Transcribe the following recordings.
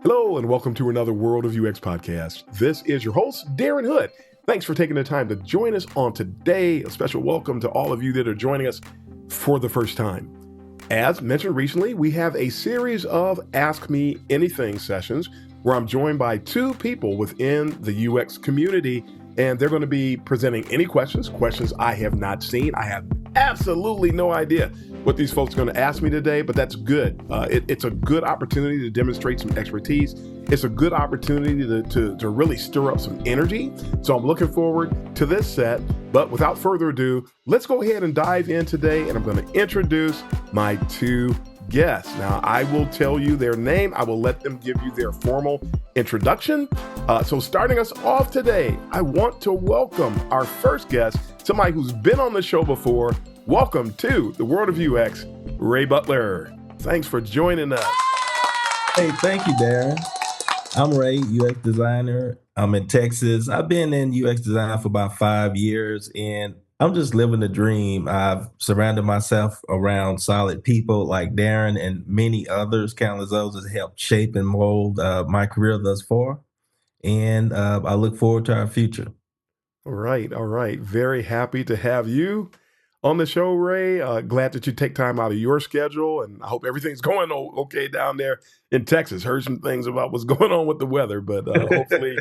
Hello, and welcome to another World of UX podcast. This is your host, Darren Hood. Thanks for taking the time to join us on today. A special welcome to all of you that are joining us for the first time. As mentioned recently, we have a series of Ask Me Anything sessions where I'm joined by two people within the UX community, and they're going to be presenting any questions I have not seen. I have absolutely no idea what these folks are going to ask me today, but that's good. It's a good opportunity to demonstrate some expertise. It's a good opportunity to really stir up some energy. So I'm looking forward to this set. But without further ado, let's go ahead and dive in today. And I'm going to introduce my two guests. Now, I will tell you their name. I will let them give you their formal introduction. So starting us off today, I want to welcome our first guest, somebody who's been on the show before. Welcome to the World of UX, Ray Butler. Thanks for joining us. Hey, thank you, Darren. I'm Ray, UX designer. I'm in Texas. I've been in UX design for about 5 years, and I'm just living the dream. I've surrounded myself around solid people like Darren and many others, countless those that helped shape and mold my career thus far. And I look forward to our future. All right. Very happy to have you on the show, Ray. Glad that you take time out of your schedule, and I hope everything's going okay down there in Texas. Heard some things about what's going on with the weather, but hopefully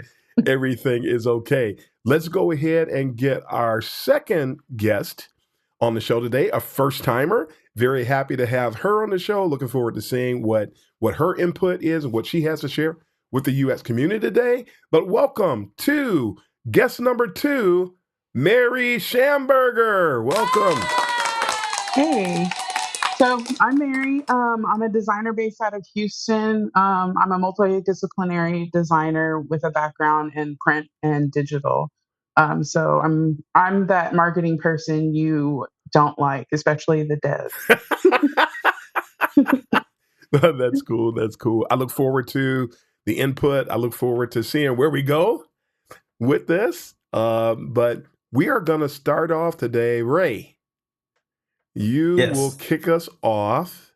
everything is okay. Let's go ahead and get our second guest on the show today, a first-timer. Very happy to have her on the show. Looking forward to seeing what her input is and what she has to share with the UX community today. But welcome to guest number 2, Mary Shamburger. Welcome. Hey, so I'm Mary. I'm a designer based out of Houston. I'm a multidisciplinary designer with a background in print and digital. So I'm that marketing person you don't like, especially the devs. That's cool. I look forward to the input. I look forward to seeing where we go with this. But we are going to start off today. Ray, you will kick us off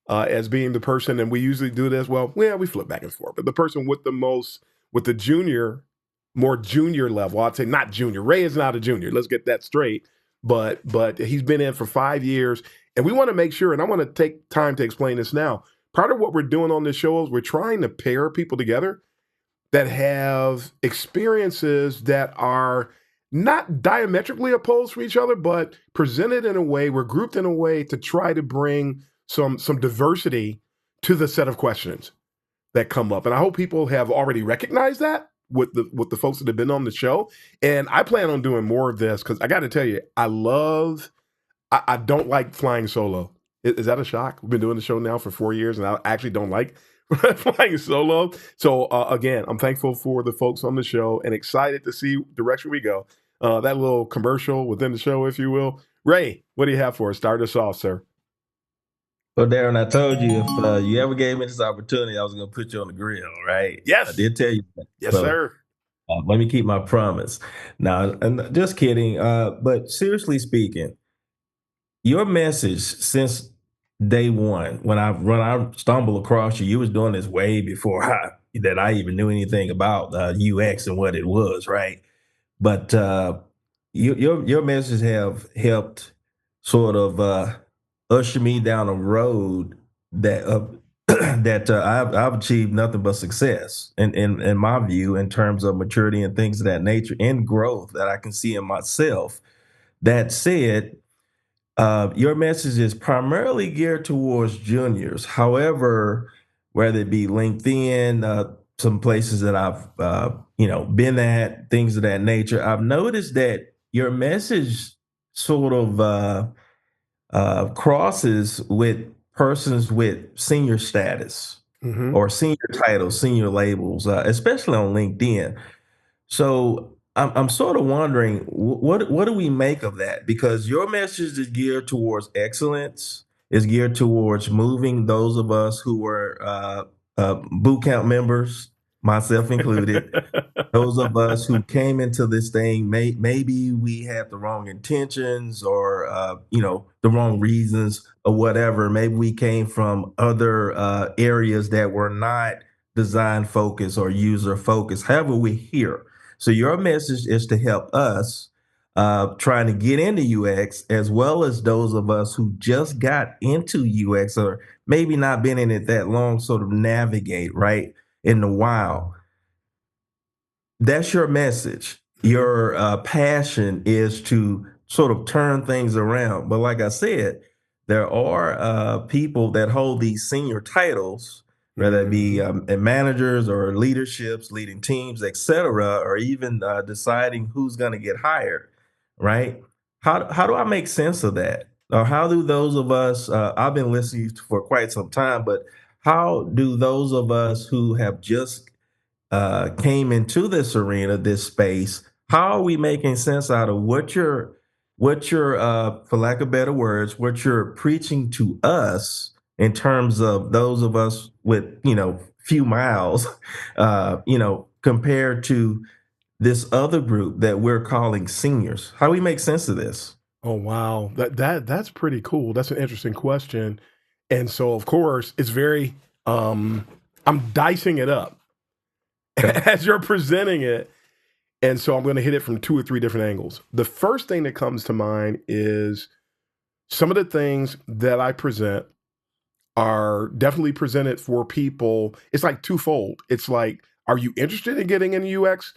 as being the person, and we usually do this. Well, we flip back and forth, but the person with the more junior level. I'd say not junior. Ray is not a junior. Let's get that straight. But he's been in for 5 years, and we want to make sure, and I want to take time to explain this now. Part of what we're doing on this show is we're trying to pair people together that have experiences that are not diametrically opposed from each other, but presented in a way, we're grouped in a way to try to bring some diversity to the set of questions that come up. And I hope people have already recognized that with the folks that have been on the show. And I plan on doing more of this because I got to tell you, I don't like flying solo. Is that a shock? We've been doing the show now for 4 years, and I actually don't like flying solo. So again, I'm thankful for the folks on the show and excited to see direction we go. That little commercial within the show, if you will. Ray, what do you have for us? Start us off, sir. Well, Darren, I told you if you ever gave me this opportunity, I was going to put you on the grill, right? Yes. I did tell you that. Yes, sir. Let me keep my promise. Now, and just kidding. But seriously speaking, your message since day one, when I stumbled across you, you was doing this way before I even knew anything about UX and what it was, right? But your messages have helped sort of usher me down a road that I've achieved nothing but success in my view in terms of maturity and things of that nature and growth that I can see in myself. That said, your message is primarily geared towards juniors. However, whether it be LinkedIn, some places that I've been at, things of that nature, I've noticed that your message sort of crosses with persons with senior status or senior titles, senior labels, especially on LinkedIn. So I'm sort of wondering, what do we make of that? Because your message is geared towards excellence, is geared towards moving those of us who were boot camp members myself included. Those of us who came into this thing, maybe we had the wrong intentions or, the wrong reasons or whatever. Maybe we came from other areas that were not design focused or user focused. However, we're here. So your message is to help us trying to get into UX, as well as those of us who just got into UX or maybe not been in it that long, sort of navigate right in the wild. That's your message. Your passion is to sort of turn things around. But like I said, there are people that hold these senior titles, whether it be managers or leaderships, leading teams, etc., or even deciding who's going to get hired. Right? How do I make sense of that? Or how do those of us? I've been listening for quite some time, but how do those of us who have just came into this arena, this space, how are we making sense out of what you're, for lack of better words, what you're preaching to us in terms of those of us with, few miles, compared to this other group that we're calling seniors? How do we make sense of this? Oh wow, that's pretty cool. That's an interesting question, and so of course it's very. I'm dicing it up Okay. as you're presenting it, and so I'm going to hit it from 2 or 3 different angles. The first thing that comes to mind is some of the things that I present are definitely presented for people. It's like twofold. It's like, are you interested in getting into UX?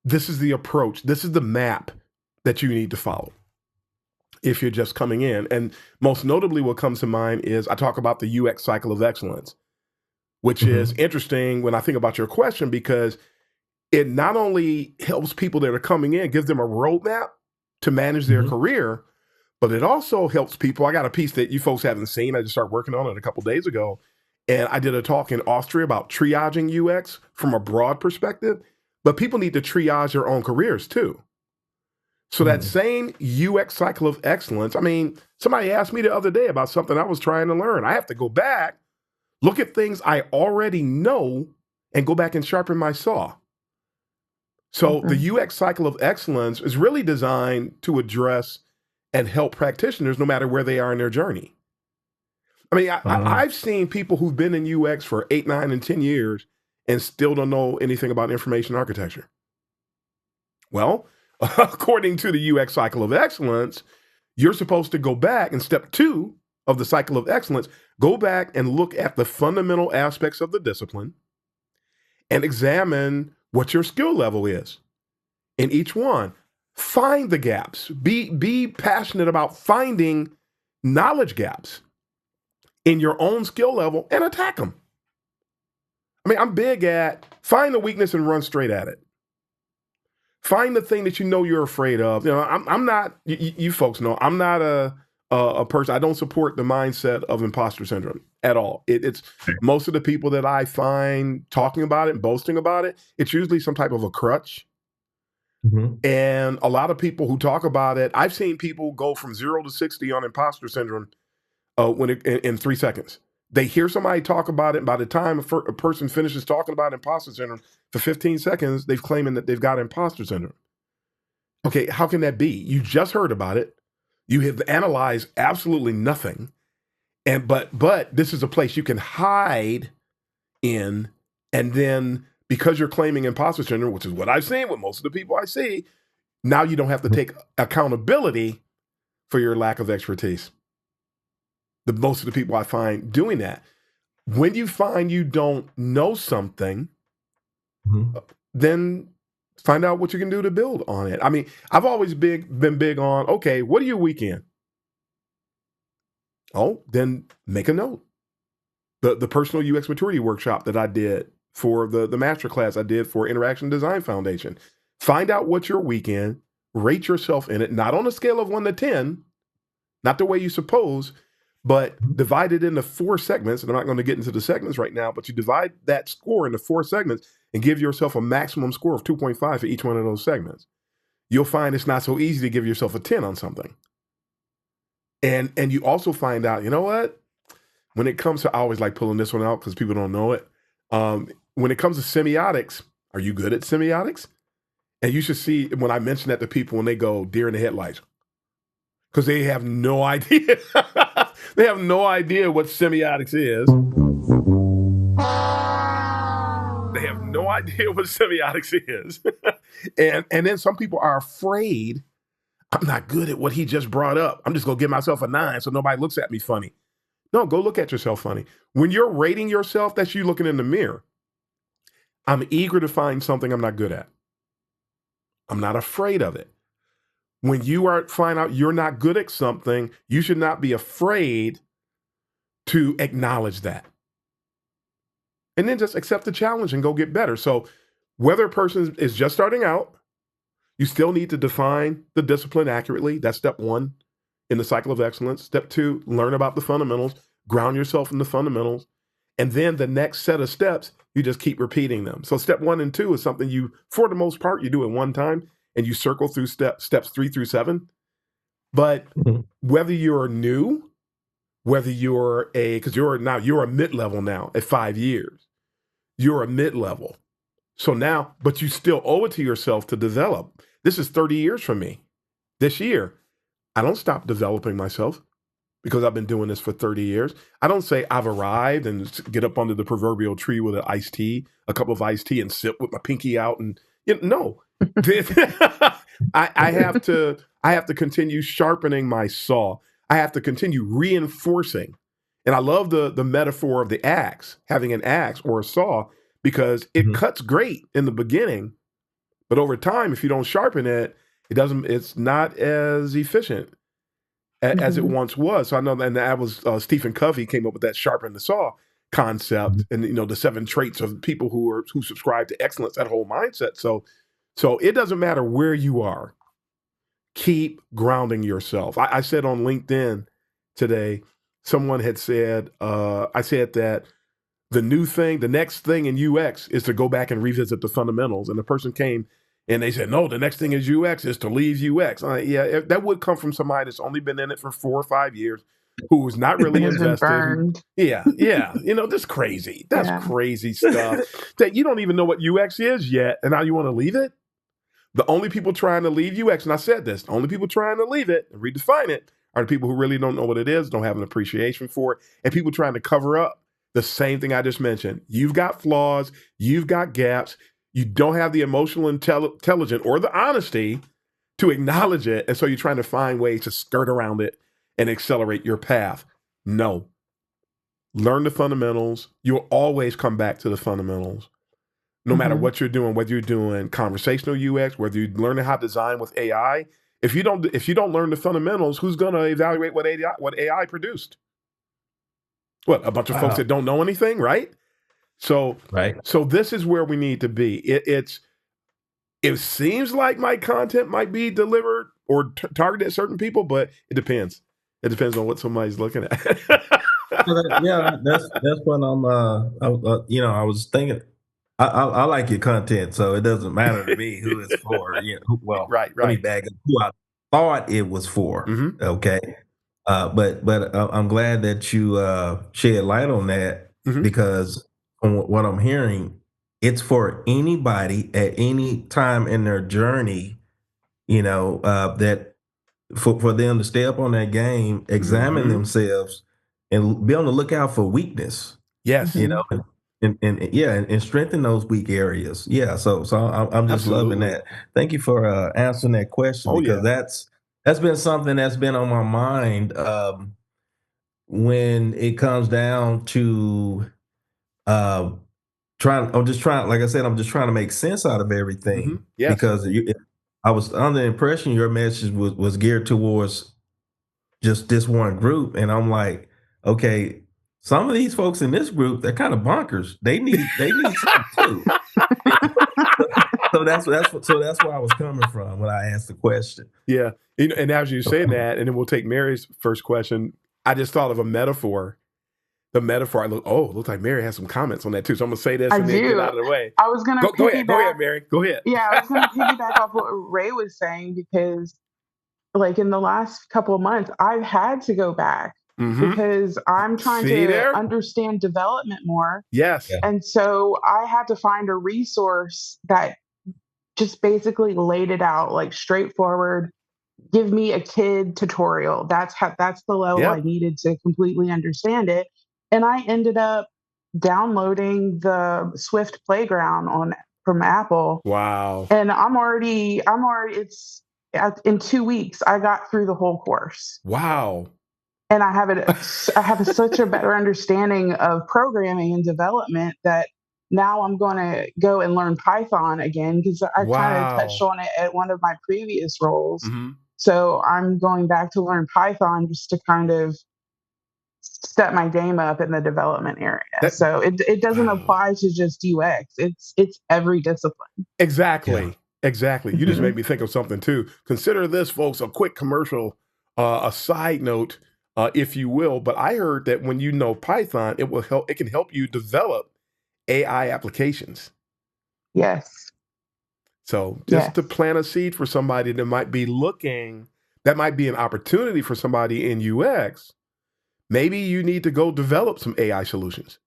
This is the approach. This is the map that you need to follow if you're just coming in. And most notably, what comes to mind is I talk about the UX cycle of excellence, which is interesting when I think about your question, because it not only helps people that are coming in, gives them a roadmap to manage their career, but it also helps people. I got a piece that you folks haven't seen. I just started working on it a couple days ago. And I did a talk in Austria about triaging UX from a broad perspective, but people need to triage their own careers too. So that same UX cycle of excellence, I mean, somebody asked me the other day about something I was trying to learn. I have to go back, look at things I already know, and go back and sharpen my saw. So the UX cycle of excellence is really designed to address and help practitioners no matter where they are in their journey. I mean, I've seen people who've been in UX for 8, 9, and 10 years and still don't know anything about information architecture. Well, according to the UX cycle of excellence, you're supposed to go back in step 2 of the cycle of excellence, go back and look at the fundamental aspects of the discipline and examine what your skill level is in each one. Find the gaps. Be passionate about finding knowledge gaps in your own skill level and attack them. I mean, I'm big at find the weakness and run straight at it. Find the thing that you know you're afraid of. You know, I'm not. You folks know I'm not a person. I don't support the mindset of imposter syndrome at all. It's most of the people that I find talking about it and boasting about it. It's usually some type of a crutch. And a lot of people who talk about it, I've seen people go from 0 to 60 on imposter syndrome in 3 seconds. They hear somebody talk about it, and by the time a person finishes talking about imposter syndrome for 15 seconds, they've claiming that they've got imposter syndrome. Okay, how can that be? You just heard about it. You have analyzed absolutely nothing. But this is a place you can hide in, and then because you're claiming imposter syndrome, which is what I've seen with most of the people I see, now you don't have to take accountability for your lack of expertise. Most of the people I find doing that. When you find you don't know something, then find out what you can do to build on it. I mean, I've always been big on, okay, what are you weak in? Oh, then make a note. The personal UX maturity workshop that I did for the master class I did for Interaction Design Foundation. Find out what you're weak in, rate yourself in it, not on a scale of 1 to 10, not the way you suppose, but divide it into 4 segments. And I'm not going to get into the segments right now, but you divide that score into 4 segments and give yourself a maximum score of 2.5 for each one of those segments. You'll find it's not so easy to give yourself a 10 on something. And you also find out, you know what? When it comes to, I always like pulling this one out because people don't know it. when it comes to semiotics, are you good at semiotics? And you should see when I mention that to people when they go deer in the headlights, because they have no idea. They have no idea what semiotics is. They have no idea what semiotics is. and then some people are afraid. I'm not good at what he just brought up. I'm just going to give myself a 9 so nobody looks at me funny. No, go look at yourself funny. When you're rating yourself, that's you looking in the mirror. I'm eager to find something I'm not good at. I'm not afraid of it. When you find out you're not good at something, you should not be afraid to acknowledge that. And then just accept the challenge and go get better. So whether a person is just starting out, you still need to define the discipline accurately. That's step 1 in the cycle of excellence. Step 2, learn about the fundamentals, ground yourself in the fundamentals. And then the next set of steps, you just keep repeating them. So step 1 and 2 is something you, for the most part, you do at one time, and you circle through steps 3 through 7. But whether you're new, whether you're because you're a mid-level now at 5 years, you're a mid-level. So now, but you still owe it to yourself to develop. This is 30 years from me. This year, I don't stop developing myself because I've been doing this for 30 years. I don't say I've arrived and get up under the proverbial tree with a cup of iced tea and sit with my pinky out and, no. I have to continue sharpening my saw. I have to continue reinforcing. And I love the metaphor of the axe, having an axe or a saw, because it cuts great in the beginning, but over time, if you don't sharpen it, it's not as efficient as it once was. So I know, and that was Stephen Covey came up with that sharpen the saw concept, and the 7 traits of people who subscribe to excellence, that whole mindset. So it doesn't matter where you are, keep grounding yourself. I said on LinkedIn today, someone had said, I said that the next thing in UX is to go back and revisit the fundamentals. And the person came and they said, no, the next thing is UX is to leave UX. Yeah, that would come from somebody that's only been in it for 4 or 5 years, who was not really invested. Yeah. That's crazy. That's crazy stuff that you don't even know what UX is yet. And now you want to leave it? The only people trying to leave UX, and I said this, the only people trying to leave it and redefine it are the people who really don't know what it is, don't have an appreciation for it, and people trying to cover up the same thing I just mentioned. You've got flaws, you've got gaps, you don't have the emotional intelligence or the honesty to acknowledge it, and so you're trying to find ways to skirt around it and accelerate your path. No. Learn the fundamentals. You'll always come back to the fundamentals. No matter what you're doing, whether you're doing conversational UX, whether you're learning how to design with AI, if you don't learn the fundamentals, who's going to evaluate what AI produced? What, a bunch of folks that don't know anything, right? So this is where we need to be. It seems like my content might be delivered or targeted at certain people, but it depends. It depends on what somebody's looking at. That's what I was thinking. I like your content, so it doesn't matter to me who it's for. Right. Let me back up who I thought it was for. Okay, but I'm glad that you shed light on that, because from what I'm hearing, it's for anybody at any time in their journey. That for them to stay up on that game, examine themselves, and be on the lookout for weakness. Yes, and strengthen those weak areas. Yeah, so I'm just loving that. Thank you for answering that question, because that's been something that's been on my mind when it comes down to I'm just trying to make sense out of everything. Yes. Because I was under the impression your message was geared towards just this one group, and I'm like, okay, some of these folks in this group, they're kind of bonkers. They need something too. So that's where I was coming from when I asked the question. Yeah, and as you say that, and then we'll take Mary's first question. I just thought of a metaphor. The metaphor. Looks like Mary has some comments on that too. So I'm gonna say this and then get out of the way. I was gonna go ahead, Mary. Go ahead. Yeah, I was gonna piggyback off what Ray was saying, because like in the last couple of months, I've had to go back because I'm trying See to there? understand development more. Yes. Yeah. And so I had to find a resource that just basically laid it out, like straightforward, give me a kid tutorial. That's the level I Yep. needed to completely understand it. And I ended up downloading the Swift Playground from Apple. Wow. And it's in 2 weeks I got through the whole course. Wow. And I have such a better understanding of programming and development that now I'm going to go and learn Python again because I kind of touched Wow. on it at one of my previous roles. hmm So I'm going back to learn Python just to kind of step my game up in the development area. That So it doesn't wow. apply to just UX. It's every discipline. Exactly. Exactly. You just Mhm. made me think of something too. Consider this, folks, a quick commercial, a side note, if you will. But I heard that when you know Python, it can help you develop AI applications. Yes. So just Yes. to plant a seed for somebody that might be looking, that might be an opportunity for somebody in UX. Maybe you need to go develop some AI solutions.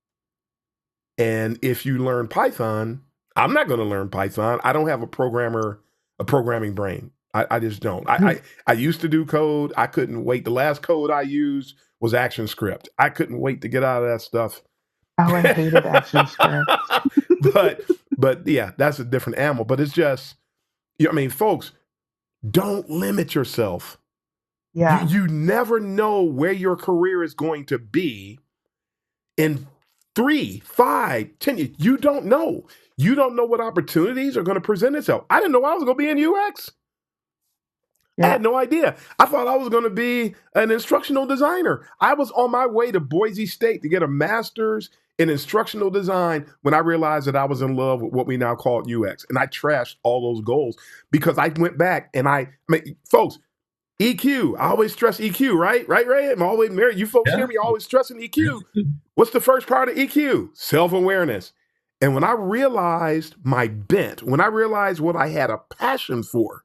And if you learn Python, I'm not going to learn Python. I don't have a programming brain. I just don't. I used to do code. I couldn't wait. The last code I used was ActionScript. I couldn't wait to get out of that stuff. Oh, I hated ActionScript. but yeah, that's a different animal. But it's just, I mean, folks, don't limit yourself. Yeah. You never know where your career is going to be in 3, 5, 10 years. You don't know. You don't know what opportunities are going to present itself. I didn't know I was going to be in UX. I Yeah. had no idea. I thought I was going to be an instructional designer. I was on my way to Boise State to get a master's in instructional design when I realized that I was in love with what we now call UX. And I trashed all those goals because I went back and folks, EQ. I always stress EQ, right? Right, Ray? I'm always married. You folks hear me always stressing EQ. What's the first part of EQ? Self-awareness. And when I realized my bent, when I realized what I had a passion for,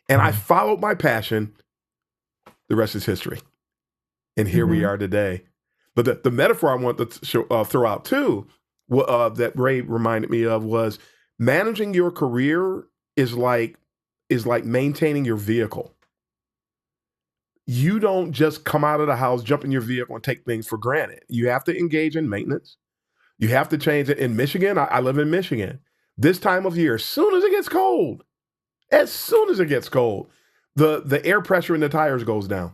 and I followed my passion, the rest is history. And here we are today. But the metaphor I want to throw out too, that Ray reminded me of, was managing your career is like maintaining your vehicle. You don't just come out of the house, jump in your vehicle, and take things for granted. You have to engage in maintenance. You have to change it. In Michigan, I live in Michigan. This time of year, as soon as it gets cold, the air pressure in the tires goes down.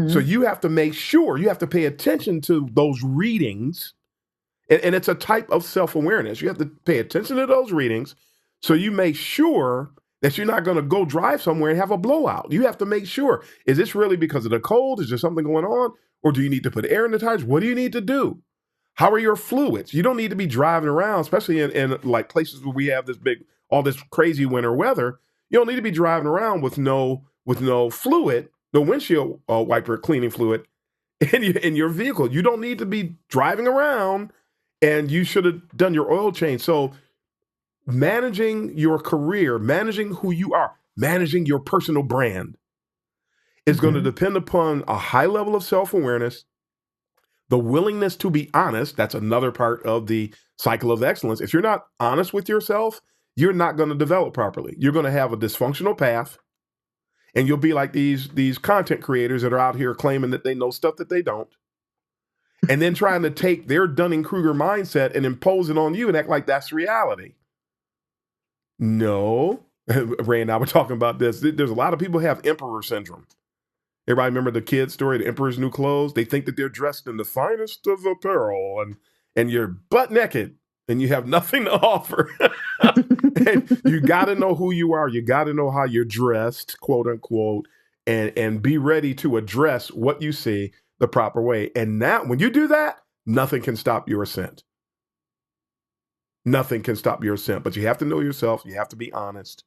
So you have to make sure, you have to pay attention to those readings. And it's a type of self-awareness. You have to pay attention to those readings so you make sure that you're not going to go drive somewhere and have a blowout. You have to make sure, is this really because of the cold? Is there something going on? Or do you need to put air in the tires? What do you need to do? How are your fluids? You don't need to be driving around, especially in like places where we have all this crazy winter weather. You don't need to be driving around with no fluid, no windshield wiper cleaning fluid in your vehicle. You don't need to be driving around, and you should have done your oil change. So managing your career, managing who you are, managing your personal brand is going to depend upon a high level of self-awareness, the willingness to be honest. That's another part of the cycle of excellence. If you're not honest with yourself, you're not going to develop properly. You're going to have a dysfunctional path, and you'll be like these content creators that are out here claiming that they know stuff that they don't, and then trying to take their Dunning-Kruger mindset and impose it on you and act like that's reality. No. Ray and I were talking about this. There's a lot of people who have emperor syndrome. Everybody remember the kid story, the emperor's new clothes? They think that they're dressed in the finest of apparel, and you're butt naked and you have nothing to offer. And you got to know who you are. You got to know how you're dressed, quote unquote, and be ready to address what you see the proper way. And now when you do that, nothing can stop your ascent. Nothing can stop your ascent, but you have to know yourself. You have to be honest.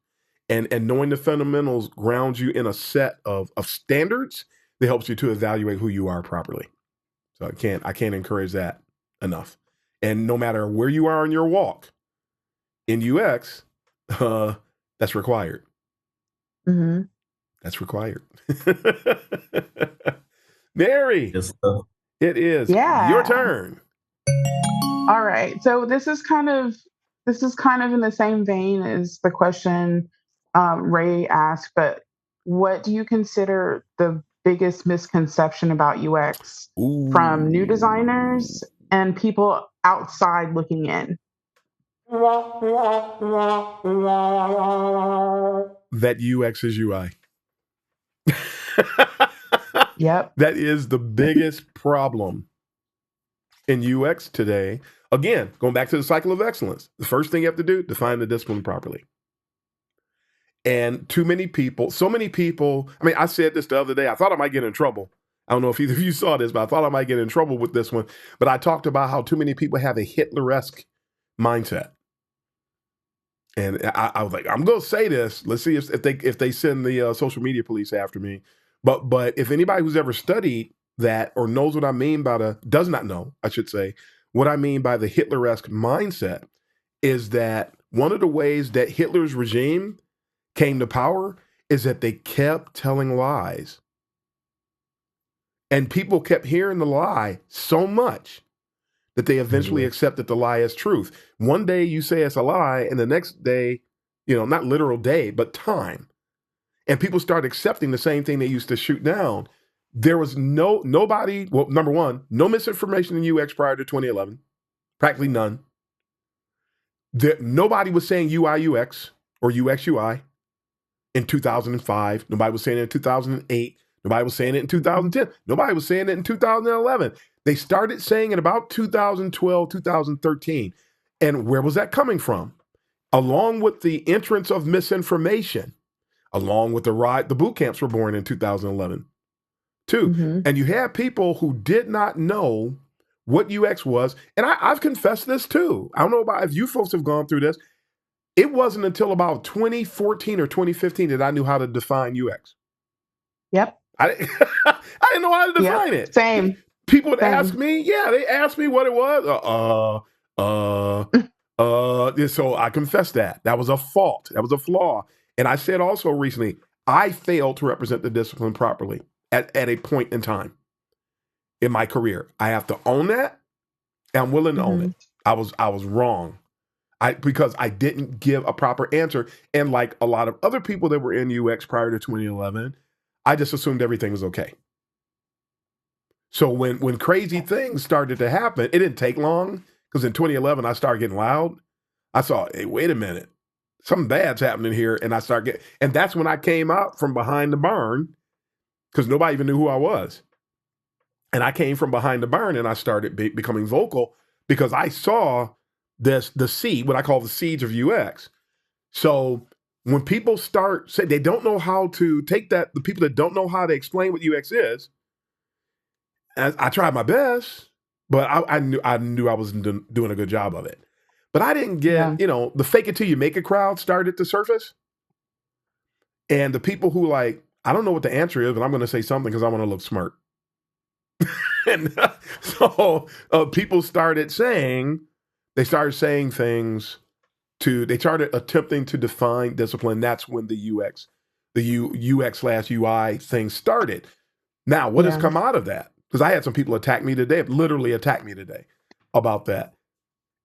And knowing the fundamentals grounds you in a set of standards that helps you to evaluate who you are properly. So I can't encourage that enough. And no matter where you are in your walk in UX, that's required. That's required. Mary, Yes, sir. it is your Yeah. turn. All right. So this is kind of in the same vein as the question Ray asked, but what do you consider the biggest misconception about UX from new Ooh. designers and people outside looking in? That UX is UI. Yep. That is the biggest problem in UX today. Again, going back to the cycle of excellence, the first thing you have to do, define the discipline properly. And so many people, I mean, I said this the other day, I thought I might get in trouble. I don't know if either of you saw this, but I thought I might get in trouble with this one. But I talked about how too many people have a Hitler-esque mindset. And I was like, I'm going to say this. Let's see if they send the social media police after me. But if anybody who's ever studied that or knows what I mean by does not know, I should say, what I mean by the Hitler-esque mindset is that one of the ways that Hitler's regime came to power is that they kept telling lies. And people kept hearing the lie so much that they eventually accepted the lie as truth. One day you say it's a lie, and the next day, not literal day, but time. And people start accepting the same thing they used to shoot down. There was nobody, well, number one, no misinformation in UX prior to 2011, practically none. Nobody was saying UI UX or UX UI in 2005. Nobody was saying it in 2008. Nobody was saying it in 2010. Nobody was saying it in 2011. They started saying it about 2012, 2013. And where was that coming from? Along with the entrance of misinformation, along with the boot camps were born in 2011 too. Mm-hmm. And you had people who did not know what UX was. And I've confessed this too. I don't know about if you folks have gone through this. It wasn't until about 2014 or 2015 that I knew how to define UX. Yep. I didn't know how to define it. Same. People would ask me, they asked me what it was. So I confess that. That was a fault. That was a flaw. And I said also recently, I failed to represent the discipline properly at a point in time in my career. I have to own that. And I'm willing to own it. I was wrong. Because I didn't give a proper answer. And like a lot of other people that were in UX prior to 2011, I just assumed everything was okay. So when crazy things started to happen, it didn't take long, because in 2011, I started getting loud. I saw, hey, wait a minute, something bad's happening here. And and that's when I came out from behind the barn, because nobody even knew who I was. And I came from behind the barn and I started becoming vocal, because I saw the seed, what I call the seeds of UX. So when people say they don't know how to take that, the people that don't know how to explain what UX is, I tried my best, but I knew I wasn't doing a good job of it. But I didn't get, the fake it till you make it crowd started to surface. And the people who I don't know what the answer is, but I'm going to say something because I want to look smart. And so people started saying things they started attempting to define discipline. That's when the UX/UI thing started. Now, what has come out of that? Because I had some people literally attack me today about that.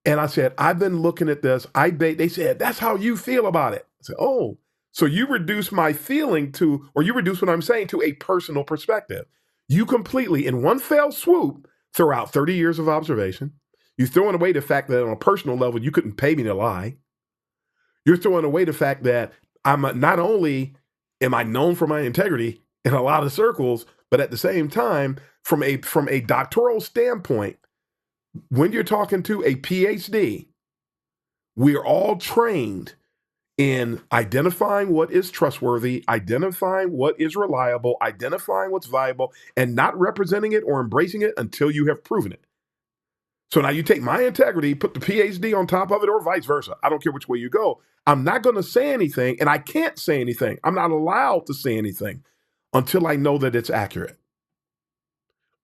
And I said, I've been looking at this. They said, that's how you feel about it. I said, oh, so you reduce my feeling you reduce what I'm saying to a personal perspective. You completely, in one fell swoop, throw out 30 years of observation. You're throwing away the fact that on a personal level, you couldn't pay me to lie. You're throwing away the fact that not only am I known for my integrity in a lot of circles, but at the same time, from a doctoral standpoint, when you're talking to a PhD, we're all trained in identifying what is trustworthy, identifying what is reliable, identifying what's viable, and not representing it or embracing it until you have proven it. So now you take my integrity, put the PhD on top of it, or vice versa. I don't care which way you go. I'm not going to say anything, and I can't say anything. I'm not allowed to say anything until I know that it's accurate.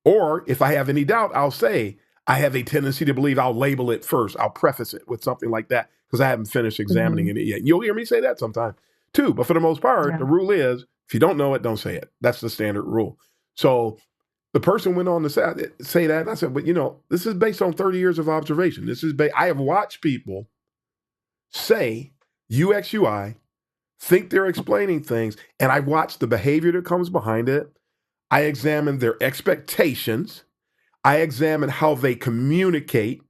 Or if I have any doubt, I'll say, I have a tendency to believe. I'll label it first. I'll preface it with something like that, because I haven't finished examining it yet. You'll hear me say that sometime too. But for the most part, the rule is, if you don't know it, don't say it. That's the standard rule. So The person went on to say that, and I said, but this is based on 30 years of observation. I have watched people say UX UI, think they're explaining things, and I watched the behavior that comes behind it. I examine their expectations. I examine how they communicate,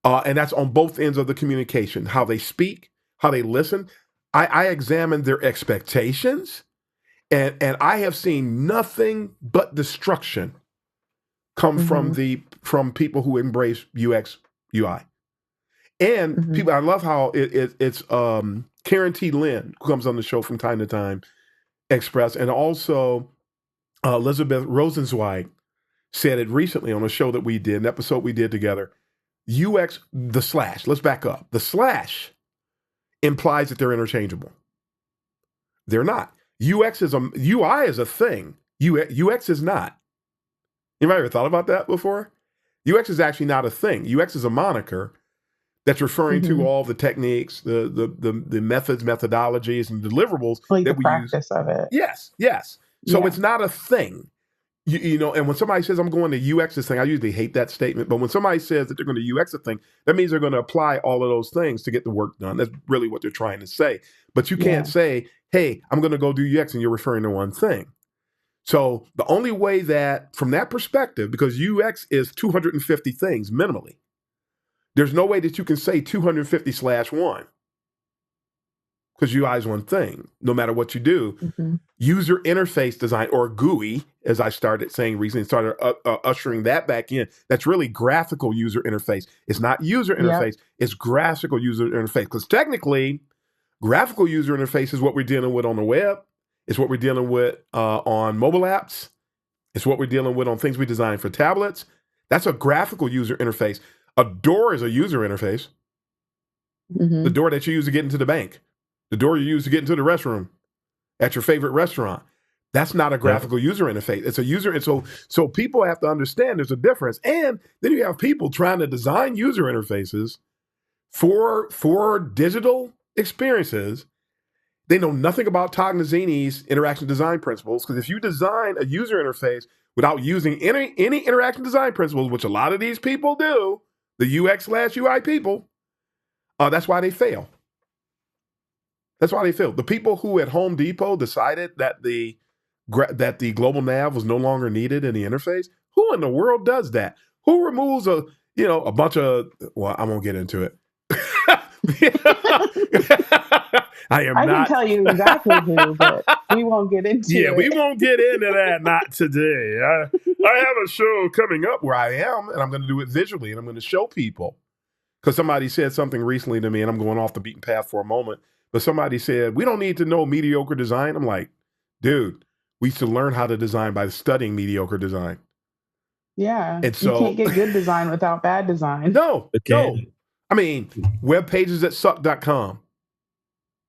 and that's on both ends of the communication, how they speak, how they listen. I examine their expectations, and I have seen nothing but destruction come from people who embrace UX UI. And people, I love how it's Karen T. Lynn, who comes on the show from time to time, express, and also Elizabeth Rosenzweig said it recently on a show that we did, an episode we did together. UX, the slash, let's back up. The slash implies that they're interchangeable. They're not. UI is a thing. UX is not. Anybody ever thought about that before? UX is actually not a thing. UX is a moniker that's referring to all the techniques, the methods, methodologies, and deliverables like that the we practice use. of it. Yes. So it's not a thing. And when somebody says I'm going to UX this thing, I usually hate that statement. But when somebody says that they're going to UX a thing, that means they're going to apply all of those things to get the work done. That's really what they're trying to say. But you can't say, hey, I'm going to go do UX, and you're referring to one thing. So the only way that, from that perspective, because UX is 250 things minimally, there's no way that you can say 250/1 because UI is one thing, no matter what you do. User interface design, or GUI, as I started saying recently, started ushering that back in. That's really graphical user interface. It's not user interface, it's graphical user interface. Because technically, graphical user interface is what we're dealing with on the web. It's what we're dealing with on mobile apps. It's what we're dealing with on things we design for tablets. That's a graphical user interface. A door is a user interface. The door that you use to get into the bank. The door you use to get into the restroom at your favorite restaurant. That's not a graphical user interface. It's a user. And so people have to understand there's a difference. And then you have people trying to design user interfaces for digital experiences. They know nothing about Todd Nazzini's interaction design principles, because if you design a user interface without using any interaction design principles, which a lot of these people do, the UX/UI people, that's why they fail. That's why they fail. The people who at Home Depot decided that the global nav was no longer needed in the interface, who in the world does that? Who removes a bunch of, well, I won't get into it. I can tell you exactly who, but we won't get into it. Yeah, we won't get into that. Not today. I have a show coming up where I am, and I'm going to do it visually, and I'm going to show people. Because somebody said something recently to me, and I'm going off the beaten path for a moment, but somebody said, we don't need to know mediocre design. I'm like, dude, we used to learn how to design by studying mediocre design. Yeah. And so, you can't get good design without bad design. No. I mean, web pages that suck.com.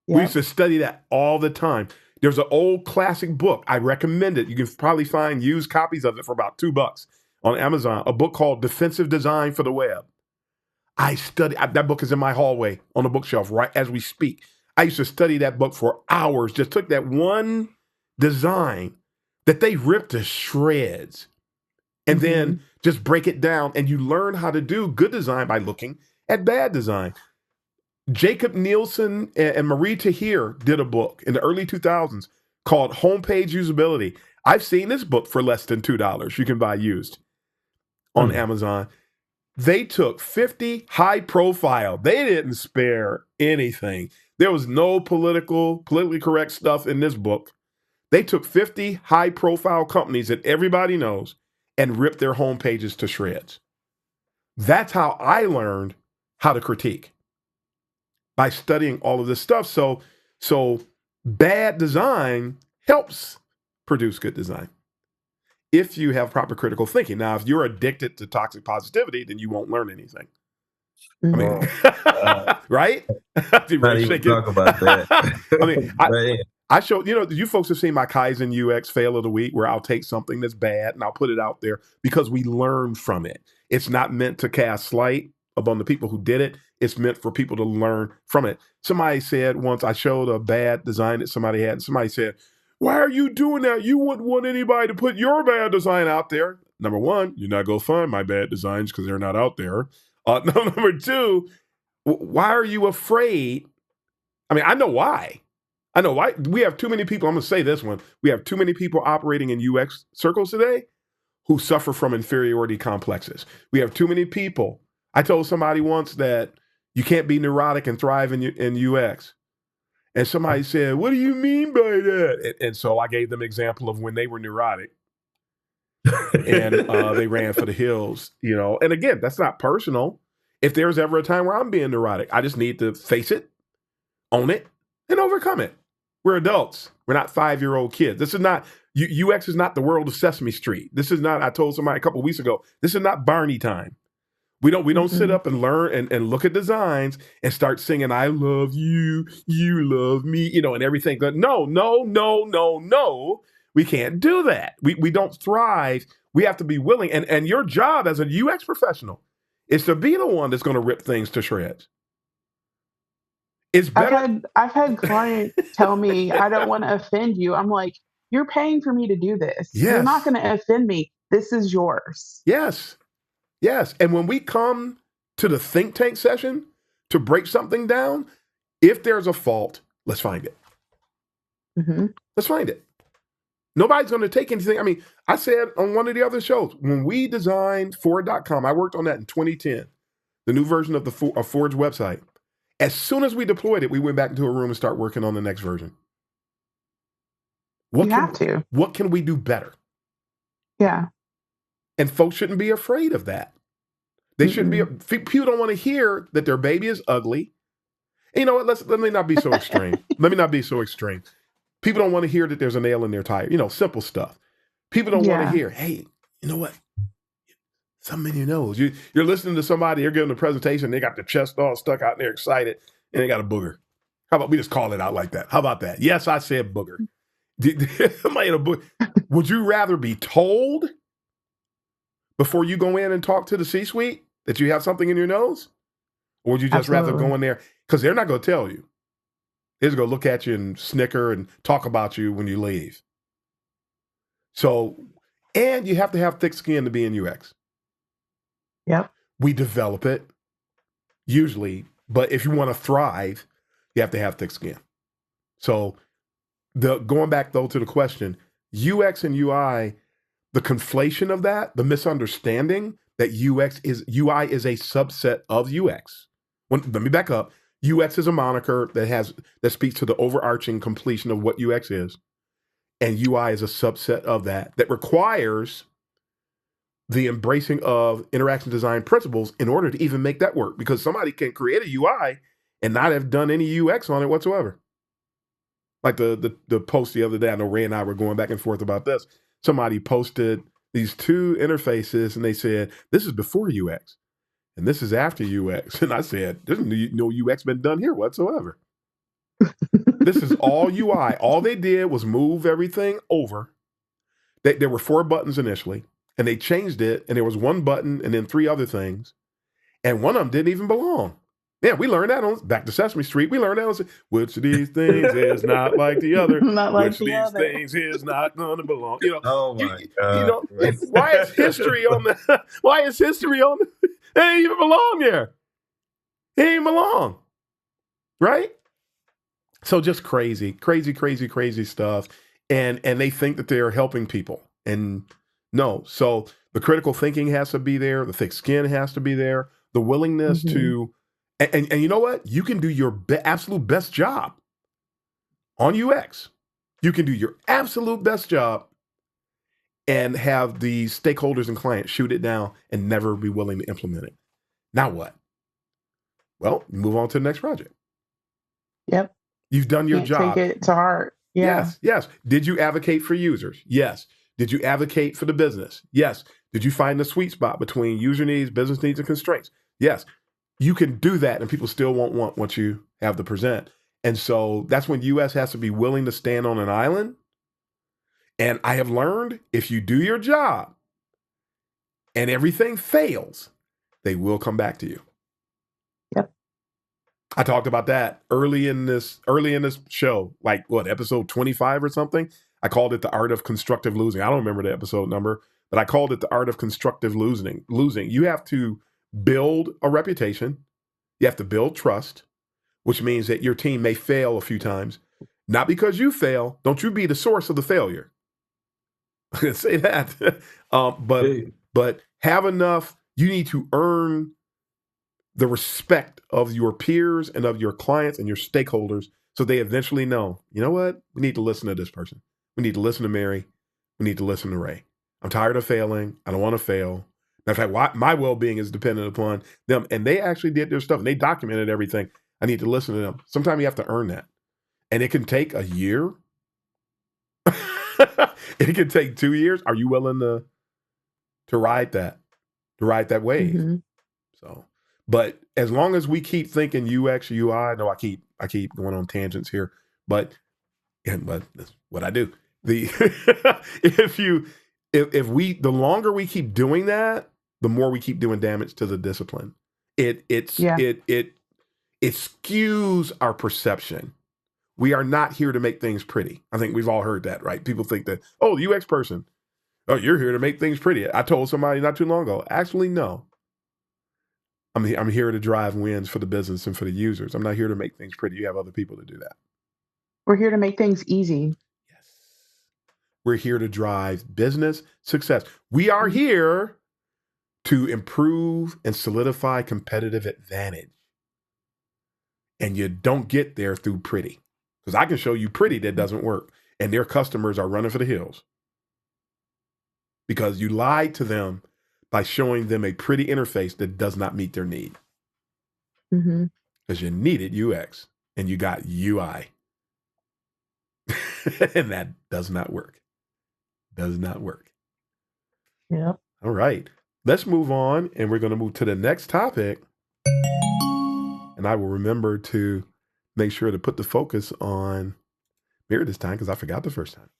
Yep. We used to study that all the time. There's an old classic book. I recommend it. You can probably find used copies of it for about $2 on Amazon, a book called Defensive Design for the Web. That book is in my hallway on the bookshelf right as we speak. I used to study that book for hours, just took that one design that they ripped to shreds and then just break it down. And you learn how to do good design by looking at bad design. Jacob Nielsen and Marie Tahir did a book in the early 2000s called Homepage Usability. I've seen this book for less than $2. You can buy used on Amazon. They took 50 high profile. They didn't spare anything. There was no politically correct stuff in this book. They took 50 high profile companies that everybody knows and ripped their homepages to shreds. That's how I learned how to critique, by studying all of this stuff. So bad design helps produce good design if you have proper critical thinking. Now, if you're addicted to toxic positivity, then you won't learn anything. I mean, right? Not even talk about that. I mean, I showed, you folks have seen my Kaizen UX fail of the week, where I'll take something that's bad and I'll put it out there because we learn from it. It's not meant to cast slight upon the people who did it. It's meant for people to learn from it. Somebody said once, I showed a bad design that somebody had, and somebody said, Why are you doing that? You wouldn't want anybody to put your bad design out there. Number one, you're not going to find my bad designs because they're not out there. Number two, why are you afraid? I mean, I know why. We have too many people. I'm going to say this one. We have too many people operating in UX circles today who suffer from inferiority complexes. We have too many people. I told somebody once that you can't be neurotic and thrive in UX. And somebody said, what do you mean by that? And so I gave them an example of when they were neurotic and they ran for the hills, And again, that's not personal. If there's ever a time where I'm being neurotic, I just need to face it, own it, and overcome it. We're adults. We're not 5-year-old kids. This is not, UX is not the world of Sesame Street. This is not, I told somebody a couple of weeks ago, this is not Barney time. We don't sit up and learn and look at designs and start singing, I love you, you love me, and everything. No. We can't do that. We don't thrive. We have to be willing. And your job as a UX professional is to be the one that's going to rip things to shreds. It's better. I've had clients tell me, I don't want to offend you. I'm like, you're paying for me to do this. Yes. You're not going to offend me. This is yours. Yes. And when we come to the think tank session to break something down, if there's a fault, let's find it. Mm-hmm. Let's find it. Nobody's going to take anything. I mean, I said on one of the other shows, when we designed Ford.com, I worked on that in 2010, the new version of Ford's website. As soon as we deployed it, we went back into a room and started working on the next version. What can we do better? Yeah. And folks shouldn't be afraid of that. They shouldn't be. People don't want to hear that their baby is ugly. And you know what? Let me not be so extreme. People don't want to hear that there's a nail in their tire. Simple stuff. People don't want to hear, hey, you know what? Something in your nose. You're listening to somebody, you're giving a presentation, they got their chest all stuck out and they're excited, and they got a booger. How about we just call it out like that? How about that? Yes, I said booger. Somebody had a booger. Would you rather be told before you go in and talk to the C-suite that you have something in your nose? Or would you just rather go in there? Because they're not going to tell you. They're just going to look at you and snicker and talk about you when you leave. So, and you have to have thick skin to be in UX. Yep. We develop it, usually, but if you want to thrive, you have to have thick skin. So, going back, though, to the question, UX and UI, the conflation of that, the misunderstanding that UI is a subset of UX. Let me back up. UX is a moniker that speaks to the overarching completion of what UX is. And UI is a subset of that requires the embracing of interaction design principles in order to even make that work. Because somebody can create a UI and not have done any UX on it whatsoever. Like the post the other day, I know Ray and I were going back and forth about this. Somebody posted these two interfaces and they said, this is before UX and this is after UX. And I said, there's no UX been done here whatsoever. This is all UI. All they did was move everything over. There were 4 buttons initially, and they changed it, and there was 1 button and then 3 other things, and one of them didn't even belong. Yeah, we learned that on Back to Sesame Street. We learned that on which of these things is not like the other. Not like which the of these other. things is not going to belong. Oh my God. Why is history on the? Why is history on the? It ain't even belong there. It ain't belong, right? So just crazy stuff, and they think that they're helping people, and no. So the critical thinking has to be there. The thick skin has to be there. The willingness to. And you know what? You can do your absolute best job on UX. You can do your absolute best job and have the stakeholders and clients shoot it down and never be willing to implement it. Now what? Well, move on to the next project. Yep. You've done your job. Take it to heart. Yeah. Yes. Did you advocate for users? Yes. Did you advocate for the business? Yes. Did you find the sweet spot between user needs, business needs, and constraints? Yes. You can do that and people still won't want what you have to present. And so that's when US has to be willing to stand on an island. And I have learned if you do your job and everything fails, they will come back to you. Yep. I talked about that early in this show, like what, episode 25 or something? I called it the art of constructive losing. I don't remember the episode number, but I called it the art of constructive losing. You have to build a reputation. You have to build trust, which means that your team may fail a few times. Not because you fail. Don't you be the source of the failure. I can say that. But have enough. You need to earn the respect of your peers and of your clients and your stakeholders so they eventually know, you know what? We need to listen to this person. We need to listen to Mary. We need to listen to Ray. I'm tired of failing. I don't want to fail. Matter of fact, my well-being is dependent upon them. And they actually did their stuff and they documented everything. I need to listen to them. Sometimes you have to earn that. And it can take a year. It can take 2 years. Are you willing to ride that wave? Mm-hmm. So, but as long as we keep thinking UX, UI, I know I keep going on tangents here, but that's what I do. The the longer we keep doing that, the more we keep doing damage to the discipline. It skews our perception. We are not here to make things pretty. I think we've all heard that, right? People think that, oh, the UX person, oh, you're here to make things pretty. I told somebody not too long ago, actually, no. I'm here to drive wins for the business and for the users. I'm not here to make things pretty. You have other people to do that. We're here to make things easy. Yes. We're here to drive business success. We are here to improve and solidify competitive advantage. And you don't get there through pretty. Because I can show you pretty that doesn't work. And their customers are running for the hills. Because you lied to them by showing them a pretty interface that does not meet their need. Mm-hmm. Because you needed UX and you got UI. And that does not work. Does not work. Yep. All right. Let's move on. And we're going to move to the next topic. And I will remember to make sure to put the focus on Mary this time because I forgot the first time.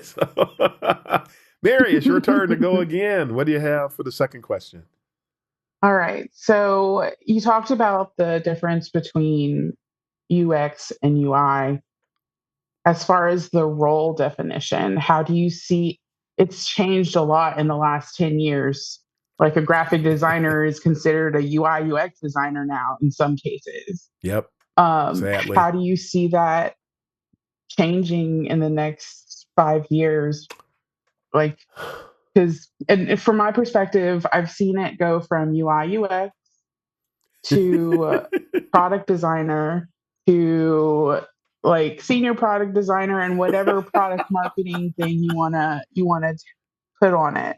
So, Mary, it's your turn to go again. What do you have for the second question? All right. So you talked about the difference between UX and UI. As far as the role definition, how do you see it's changed a lot in the last 10 years? Like a graphic designer is considered a UI UX designer now in some cases. Yep. Sadly. How do you see that changing in the next 5 years? Like, because from my perspective, I've seen it go from UI UX to product designer to like senior product designer and whatever product marketing thing you wanna put on it.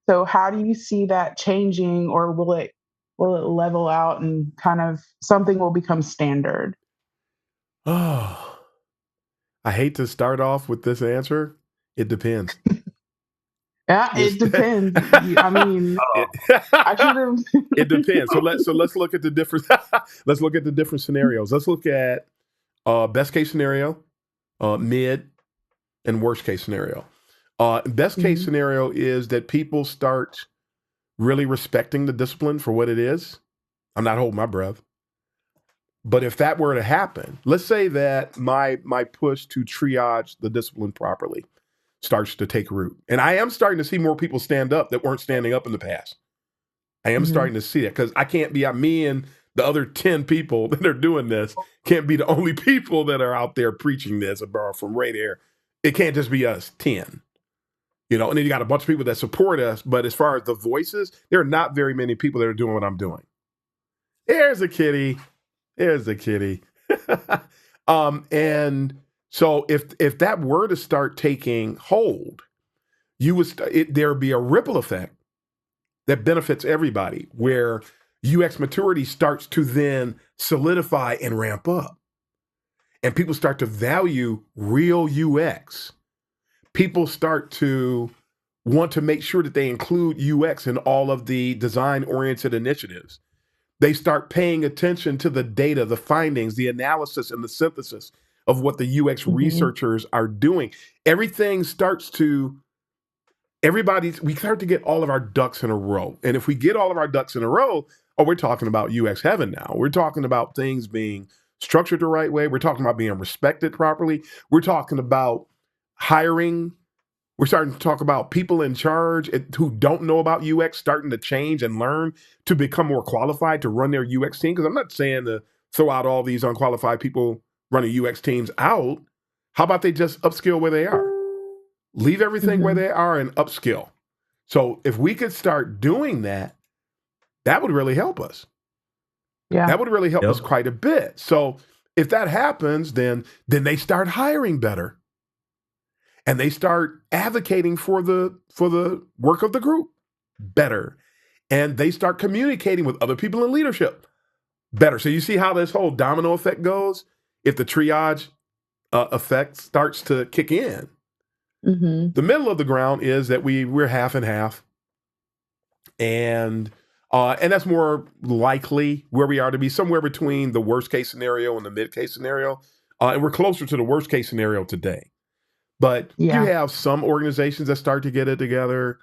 So how do you see that changing, or will it level out and kind of something will become standard? Oh, I hate to start off with this answer. It depends. Yeah, it depends. I mean, I should have. It depends. So let's look at the different. Let's look at the different scenarios. Let's look at best case scenario, mid, and worst case scenario. Best case scenario is that people start really respecting the discipline for what it is. I'm not holding my breath. But if that were to happen, let's say that my push to triage the discipline properly starts to take root. And I am starting to see more people stand up that weren't standing up in the past. I am starting to see that because I can't be me and the other 10 people that are doing this can't be the only people that are out there preaching this from right there. It can't just be us 10. And then you got a bunch of people that support us. But as far as the voices, there are not very many people that are doing what I'm doing. There's a kitty. There's a kitty. And so if that were to start taking hold, there would be a ripple effect that benefits everybody, where UX maturity starts to then solidify and ramp up. And people start to value real UX. People start to want to make sure that they include UX in all of the design-oriented initiatives. They start paying attention to the data, the findings, the analysis, and the synthesis of what the UX researchers are doing. We start to get all of our ducks in a row. And if we get all of our ducks in a row, we're talking about UX heaven now. We're talking about things being structured the right way. We're talking about being respected properly. We're talking about hiring. We're starting to talk about people in charge who don't know about UX starting to change and learn to become more qualified to run their UX team. Because I'm not saying to throw out all these unqualified people running UX teams out. How about they just upskill where they are? Leave everything where they are and upskill. So if we could start doing that, that would really help us. Yeah. That would really help us quite a bit. So if that happens, then they start hiring better. And they start advocating for the work of the group better. And they start communicating with other people in leadership better. So you see how this whole domino effect goes? If the triage effect starts to kick in. The middle of the ground is that we're half and half. And that's more likely where we are to be, somewhere between the worst case scenario and the mid case scenario. And we're closer to the worst case scenario today. But you have some organizations that start to get it together.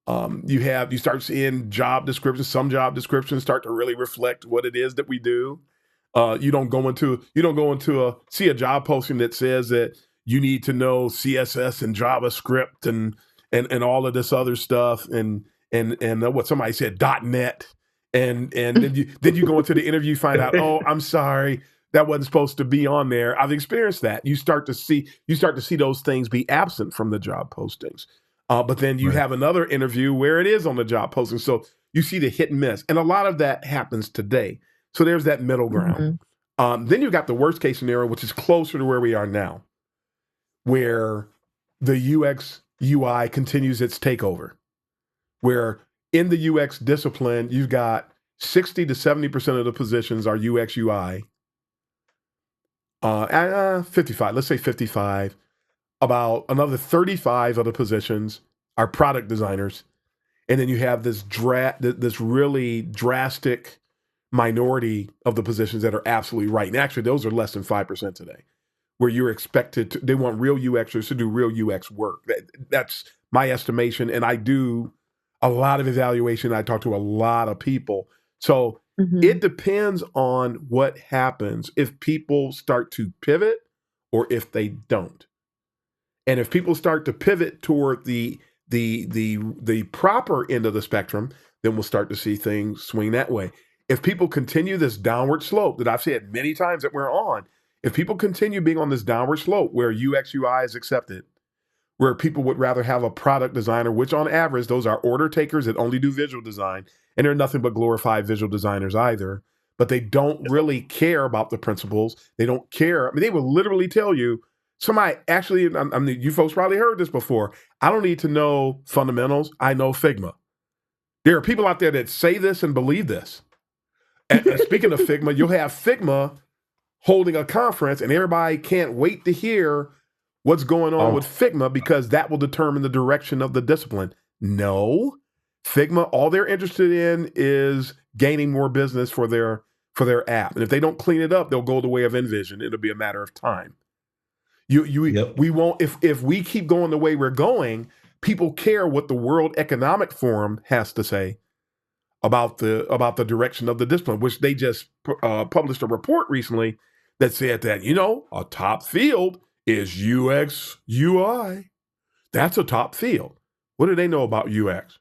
You start seeing job descriptions. Some job descriptions start to really reflect what it is that we do. You don't go into see a job posting that says that you need to know CSS and JavaScript and all of this other stuff and what somebody said .NET and then you go into the interview, find out, oh, I'm sorry, that wasn't supposed to be on there. I've experienced that. You start to see those things be absent from the job postings. But then you have another interview where it is on the job posting. So you see the hit and miss. And a lot of that happens today. So there's that middle ground. Then you've got the worst case scenario, which is closer to where we are now, where the UX UI continues its takeover, where in the UX discipline, you've got 60 to 70% of the positions are UX UI. 55, let's say 55. About another 35 of the positions are product designers. And then you have this really drastic minority of the positions that are absolutely right. And actually, those are less than 5% today, where you're expected to, they want real UXers to do real UX work. That's my estimation. And I do a lot of evaluation. I talk to a lot of people. So it depends on what happens if people start to pivot or if they don't. And if people start to pivot toward the proper end of the spectrum, then we'll start to see things swing that way. If people continue this downward slope that I've said many times that we're on, if people continue being on this downward slope where UX UI is accepted, where people would rather have a product designer, which on average, those are order takers that only do visual design, and they're nothing but glorified visual designers either, but they don't really care about the principles. They don't care. I mean, they will literally tell you, somebody actually, I mean, you folks probably heard this before. I don't need to know fundamentals. I know Figma. There are people out there that say this and believe this. And speaking of Figma, you'll have Figma holding a conference and everybody can't wait to hear what's going on with Figma because that will determine the direction of the discipline. No, Figma, all they're interested in is gaining more business for their app. And if they don't clean it up, they'll go the way of InVision. It'll be a matter of time. We won't, if we keep going the way we're going, people care what the World Economic Forum has to say about the direction of the discipline, which they just published a report recently that said that, a top field is UX UI. That's a top field. What do they know about UX?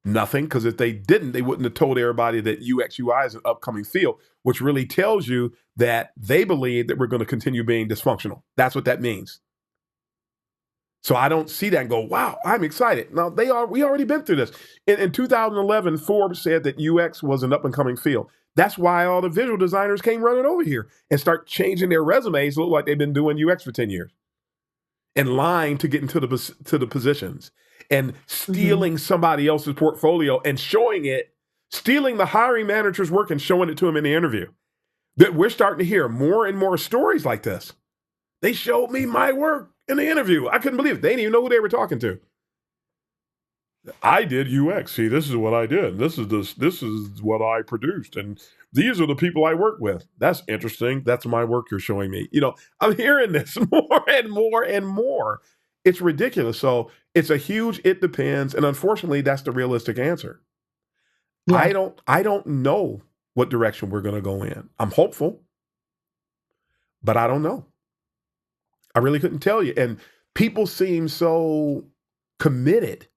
Nothing, because if they didn't, they wouldn't have told everybody that UX UI is an upcoming field, which really tells you that they believe that we're going to continue being dysfunctional. That's what that means. So I don't see that and go, wow, I'm excited. Now, we already been through this. In 2011, Forbes said that UX was an up-and-coming field. That's why all the visual designers came running over here and start changing their resumes to look like they've been doing UX for 10 years and lying to get into the positions and stealing somebody else's portfolio and showing it, stealing the hiring manager's work and showing it to him in the interview. That we're starting to hear more and more stories like this. They showed me my work in the interview. I couldn't believe it. They didn't even know who they were talking to. I did UX. See, this is what I did. This is what I produced. And these are the people I work with. That's interesting. That's my work you're showing me. I'm hearing this more and more and more. It's ridiculous. So it's a huge, it depends. And unfortunately, that's the realistic answer. Yeah. I don't know what direction we're going to go in. I'm hopeful, but I don't know. I really couldn't tell you. And people seem so committed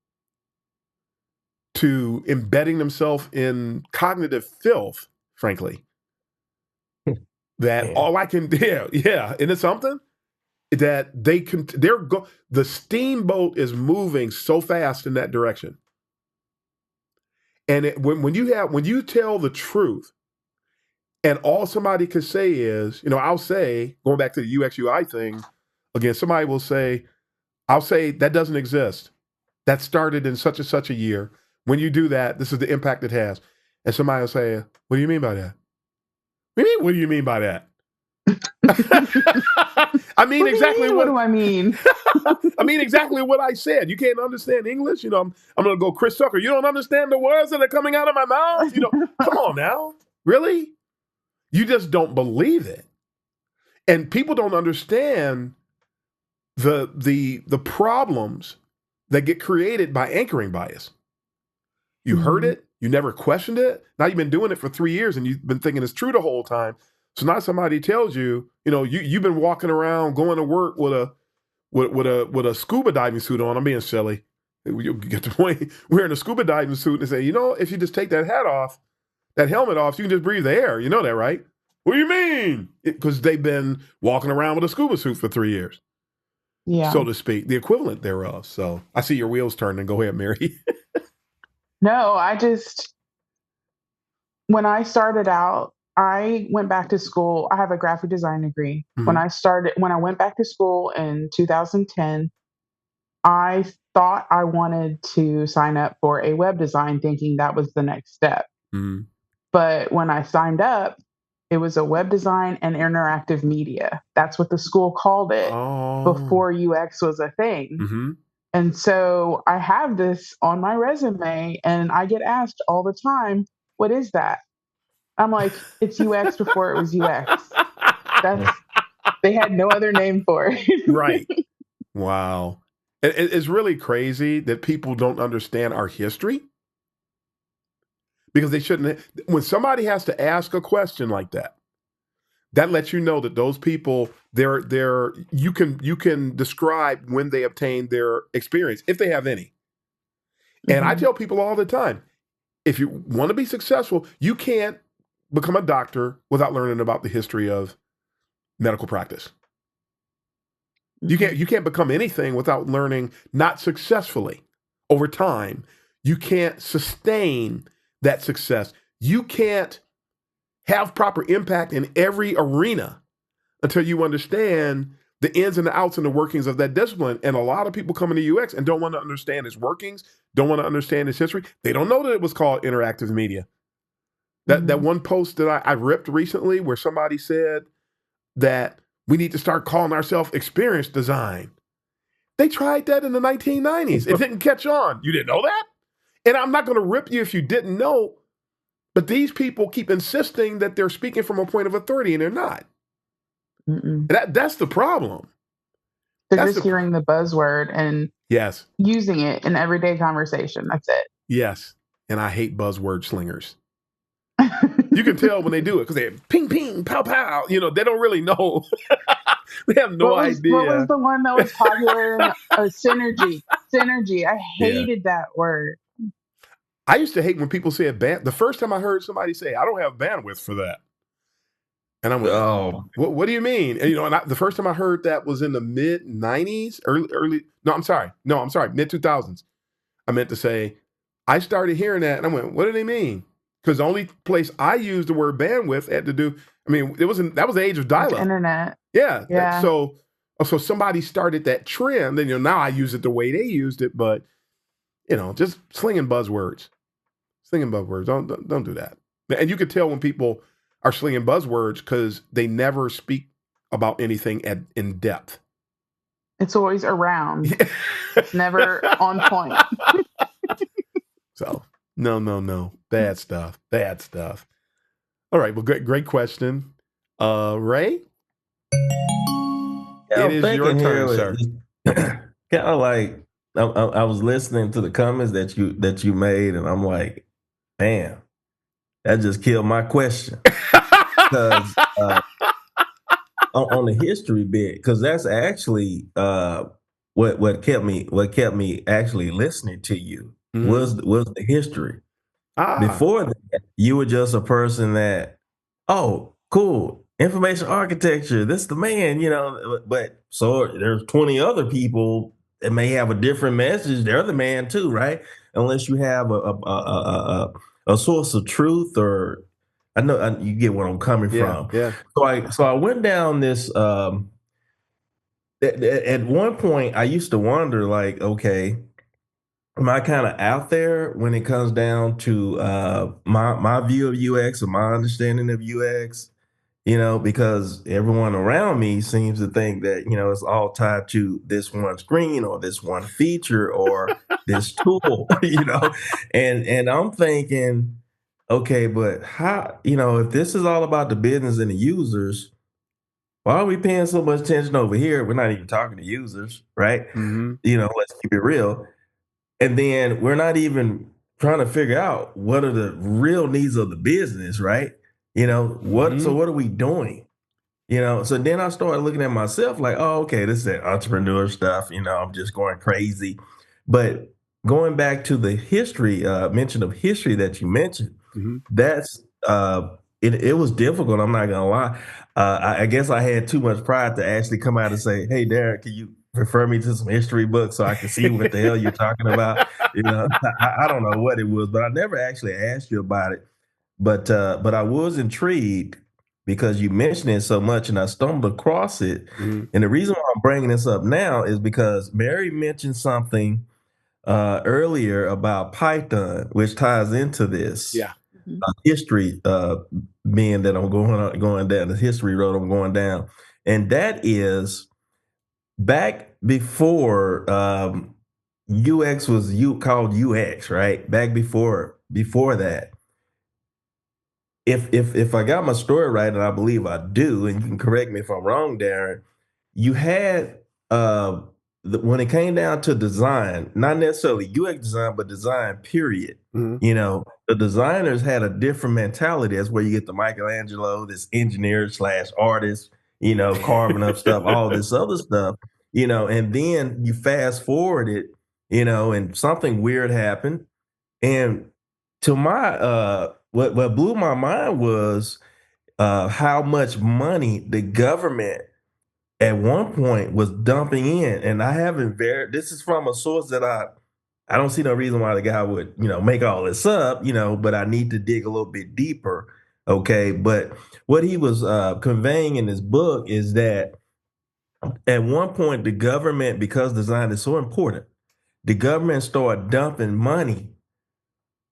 to embedding themselves in cognitive filth, frankly, that Yeah. all I can, yeah. And it's something that the steamboat is moving so fast in that direction. And when you tell the truth, and all somebody could say is, I'll say, going back to the UX UI thing, again, somebody will say, I'll say that doesn't exist. That started in such and such a year. When you do that, this is the impact it has. And somebody will say, what do you mean by that? What do you mean by that? I mean, exactly what do I mean? I mean exactly what I said. You can't understand English. I'm going to go Chris Tucker. You don't understand the words that are coming out of my mouth. Come on now. Really? You just don't believe it. And people don't understand the problems that get created by anchoring bias. You heard it. You never questioned it. Now you've been doing it for 3 years and you've been thinking it's true the whole time. So now somebody tells you, you've been walking around going to work with a scuba diving suit on. I'm being silly. You get the point. Wearing a scuba diving suit and say, if you just take that helmet off, you can just breathe the air. You know that, right? What do you mean? Because they've been walking around with a scuba suit for 3 years. Yeah. So to speak, the equivalent thereof. So I see your wheels turning. Go ahead, Mary. No, when I started out, I went back to school. I have a graphic design degree. Mm-hmm. When I went back to school in 2010, I thought I wanted to sign up for a web design thinking that was the next step. Mm-hmm. But when I signed up, it was a web design and interactive media. That's what the school called it before UX was a thing. Mm-hmm. And so I have this on my resume and I get asked all the time, what is that? I'm like, it's UX before it was UX. They had no other name for it. Right. Wow. It's really crazy that people don't understand our history. Because they shouldn't. When somebody has to ask a question like that, that lets you know that those people, you can describe when they obtained their experience, if they have any. And I tell people all the time, if you want to be successful, you can't become a doctor without learning about the history of medical practice. You can't become anything without learning, not successfully over time. You can't sustain that success. You can't have proper impact in every arena until you understand the ins and the outs and the workings of that discipline. And a lot of people come into UX and don't want to understand its workings, don't want to understand its history. They don't know that it was called interactive media. That one post that I ripped recently where somebody said that we need to start calling ourselves experience design. They tried that in the 1990s. It didn't catch on. You didn't know that? And I'm not going to rip you if you didn't know, but these people keep insisting that they're speaking from a point of authority and they're not. That's the problem. They're just hearing the buzzword and yes, using it in everyday conversation. That's it. Yes. And I hate buzzword slingers. You can tell when they do it because they ping, ping, pow, pow. They don't really know. They have no idea. What was the one that was popular? Synergy. Synergy. I hated that word. I used to hate when people said the first time I heard somebody say, I don't have bandwidth for that. And I'm like, oh, what do you mean? And, the first time I heard that was in the mid 90s, mid 2000s. I meant to say, I started hearing that and I went, what do they mean? Because the only place I used the word bandwidth had to do, that was the age of dial-up. Internet. Yeah. So somebody started that trend, and now I use it the way they used it, but just slinging buzzwords. Don't do that. And you could tell when people are slinging buzzwords because they never speak about anything in depth. It's always around. It's never on point. So no. Bad stuff. All right. Well, great question. Ray? Yeah, it is your turn, sir. Kind of like I was listening to the comments that you made, and I'm like, damn, that just killed my question. Because on the history bit, because that's actually what kept me actually listening to you was the history. Ah, Before that, you were just a person that, oh, cool, information architecture, this the man, but so there's 20 other people that may have a different message. They're the man too, right? Unless you have a source of truth, or you get where I'm coming yeah, from. yeah. So I went down this. At one point, I used to wonder, like, okay, am I kind of out there when it comes down to my view of UX or my understanding of UX? Because everyone around me seems to think that, it's all tied to this one screen or this one feature or this tool, and I'm thinking, okay, but how, if this is all about the business and the users, why are we paying so much attention over here? We're not even talking to users, right? Mm-hmm. Let's keep it real. And then we're not even trying to figure out what are the real needs of the business, right? So Mm-hmm. what are we doing? So then I started looking at myself like, oh, okay, this is that entrepreneur stuff. I'm just going crazy. But going back to the history, mention of history that you mentioned, Mm-hmm. that's it was difficult. I'm not gonna lie. I guess I had too much pride to actually come out and say, "Hey, Darren, can you refer me to some history books so I can see what the hell you're talking about?" I don't know what it was, but I never actually asked you about it. But I was intrigued because you mentioned it so much, and I stumbled across it. Mm-hmm. And the reason why I'm bringing this up now is because Mary mentioned something earlier about Python, which ties into this Yeah. history, being that I'm going down the history road I'm going down, and that is back before UX was called UX, right? Back before that. If I got my story right, and I believe I do, and you can correct me if I'm wrong, Darren, you had when it came down to design, not necessarily UX design, but design period. Mm-hmm. The designers had a different mentality. That's where you get the Michelangelo, this engineer slash artist, carving up stuff, all this other stuff, and then you fast forward it, and something weird happened. And to my what blew my mind was how much money the government at one point was dumping in. And I haven't this is from a source that I don't see no reason why the guy would, make all this up, but I need to dig a little bit deeper. Okay. But what he was conveying in his book is that at one point the government, because design is so important, the government started dumping money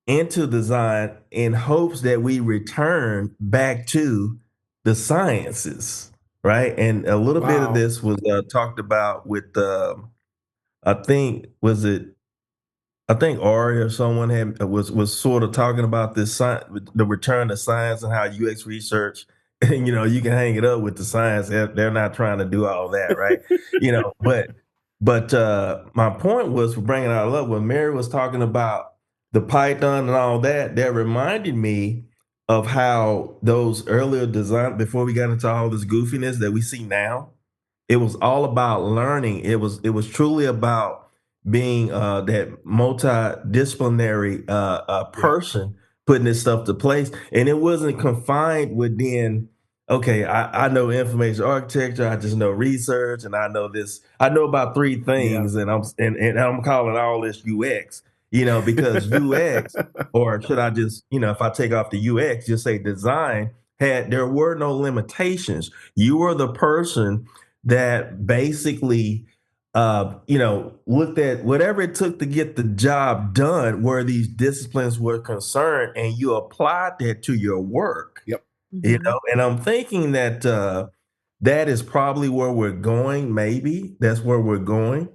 into design in hopes that we return back to the sciences, right? And a little bit of Wow. this was talked about with, I think, I think Ari or someone was sort of talking about this the return to science and how UX research, and you can hang it up with the science. They're not trying to do all that, right? But my point was for bringing it all up when Mary was talking about the Python and all that. That reminded me of how those earlier design before we got into all this goofiness that we see now. It was all about learning. It was truly about being that multidisciplinary Yeah. person putting this stuff to place, and it wasn't confined within. Okay, I know information architecture. I just know research, and I know this. I know about three Yeah. things, and I'm calling all this UX. Because UX, or should I just, if I take off the UX, just say design there were no limitations. You were the person that basically looked at whatever it took to get the job done where these disciplines were concerned, and you applied that to your work. Yep. And I'm thinking that that is probably where we're going. Maybe that's where we're going.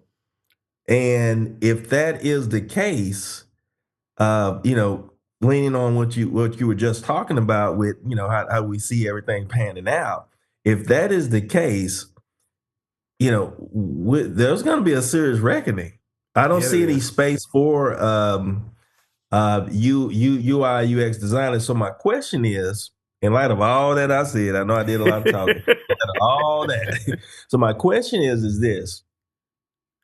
And if that is the case, leaning on what you were just talking about with, how we see everything panning out. If that is the case, there's going to be a serious reckoning. I don't Yeah, see there any is. space for UI UX designers. So my question is, in light of all that I said, I know I did a lot of talking. In light of all that, so my question is this: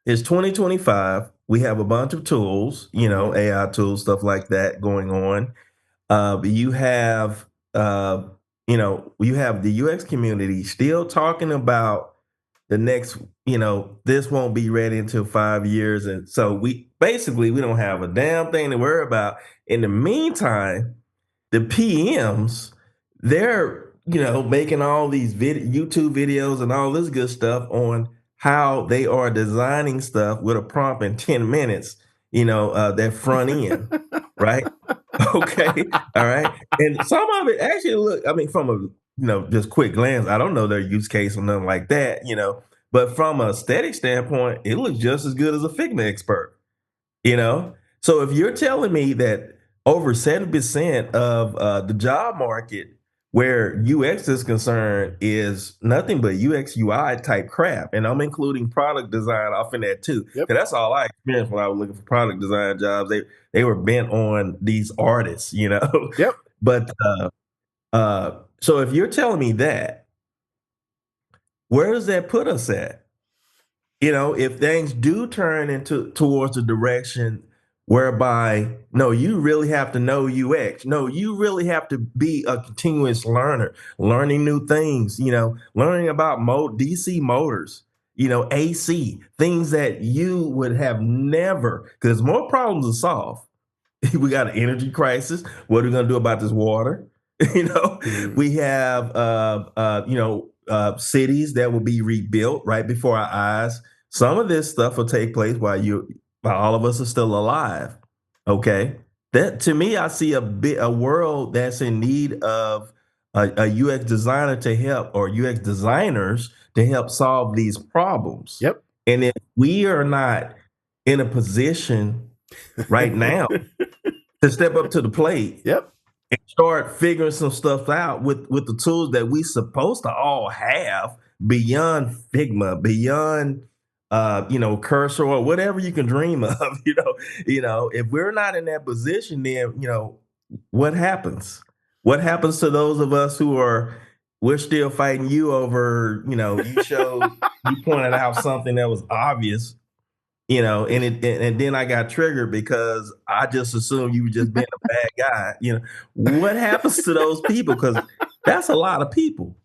It's 2025. We have a bunch of tools, AI tools, stuff like that going on. You have, you have the UX community still talking about the next, this won't be ready until 5 years. And so we don't have a damn thing to worry about. In the meantime, the PMs, they're, making all these YouTube videos and all this good stuff on how they are designing stuff with a prompt in 10 minutes, their front end, right? Okay. All right. And some of it actually look, I mean, from a, just quick glance, I don't know their use case or nothing like that, but from a aesthetic standpoint, it looks just as good as a Figma expert, you know? So if you're telling me that over 70% of the job market where UX is concerned is nothing but UX UI type crap, and I'm including product design off in that too, Yep. because that's all I experienced when I was looking for product design jobs. They were bent on these artists, Yep. But so if you're telling me that, where does that put us at? If things do turn into towards the direction whereby, no, you really have to know UX. No, you really have to be a continuous learner, learning new things, learning about DC motors, AC, things that you would have never, because more problems to solve. We got an energy crisis. What are we going to do about this water? We have, cities that will be rebuilt right before our eyes. Some of this stuff will take place while all of us are still alive. Okay, that to me, I see a world that's in need of a UX designer to help, or UX designers to help solve these problems. Yep. And if we are not in a position right now to step up to the plate, Yep. and start figuring some stuff out with the tools that we supposed to all have beyond Figma, beyond Cursor, or whatever you can dream of. If we're not in that position, then what happens? What happens to those of us we're still fighting you over? You pointed out something that was obvious. And then I got triggered because I just assumed you were just being a bad guy. What happens to those people? Because that's a lot of people.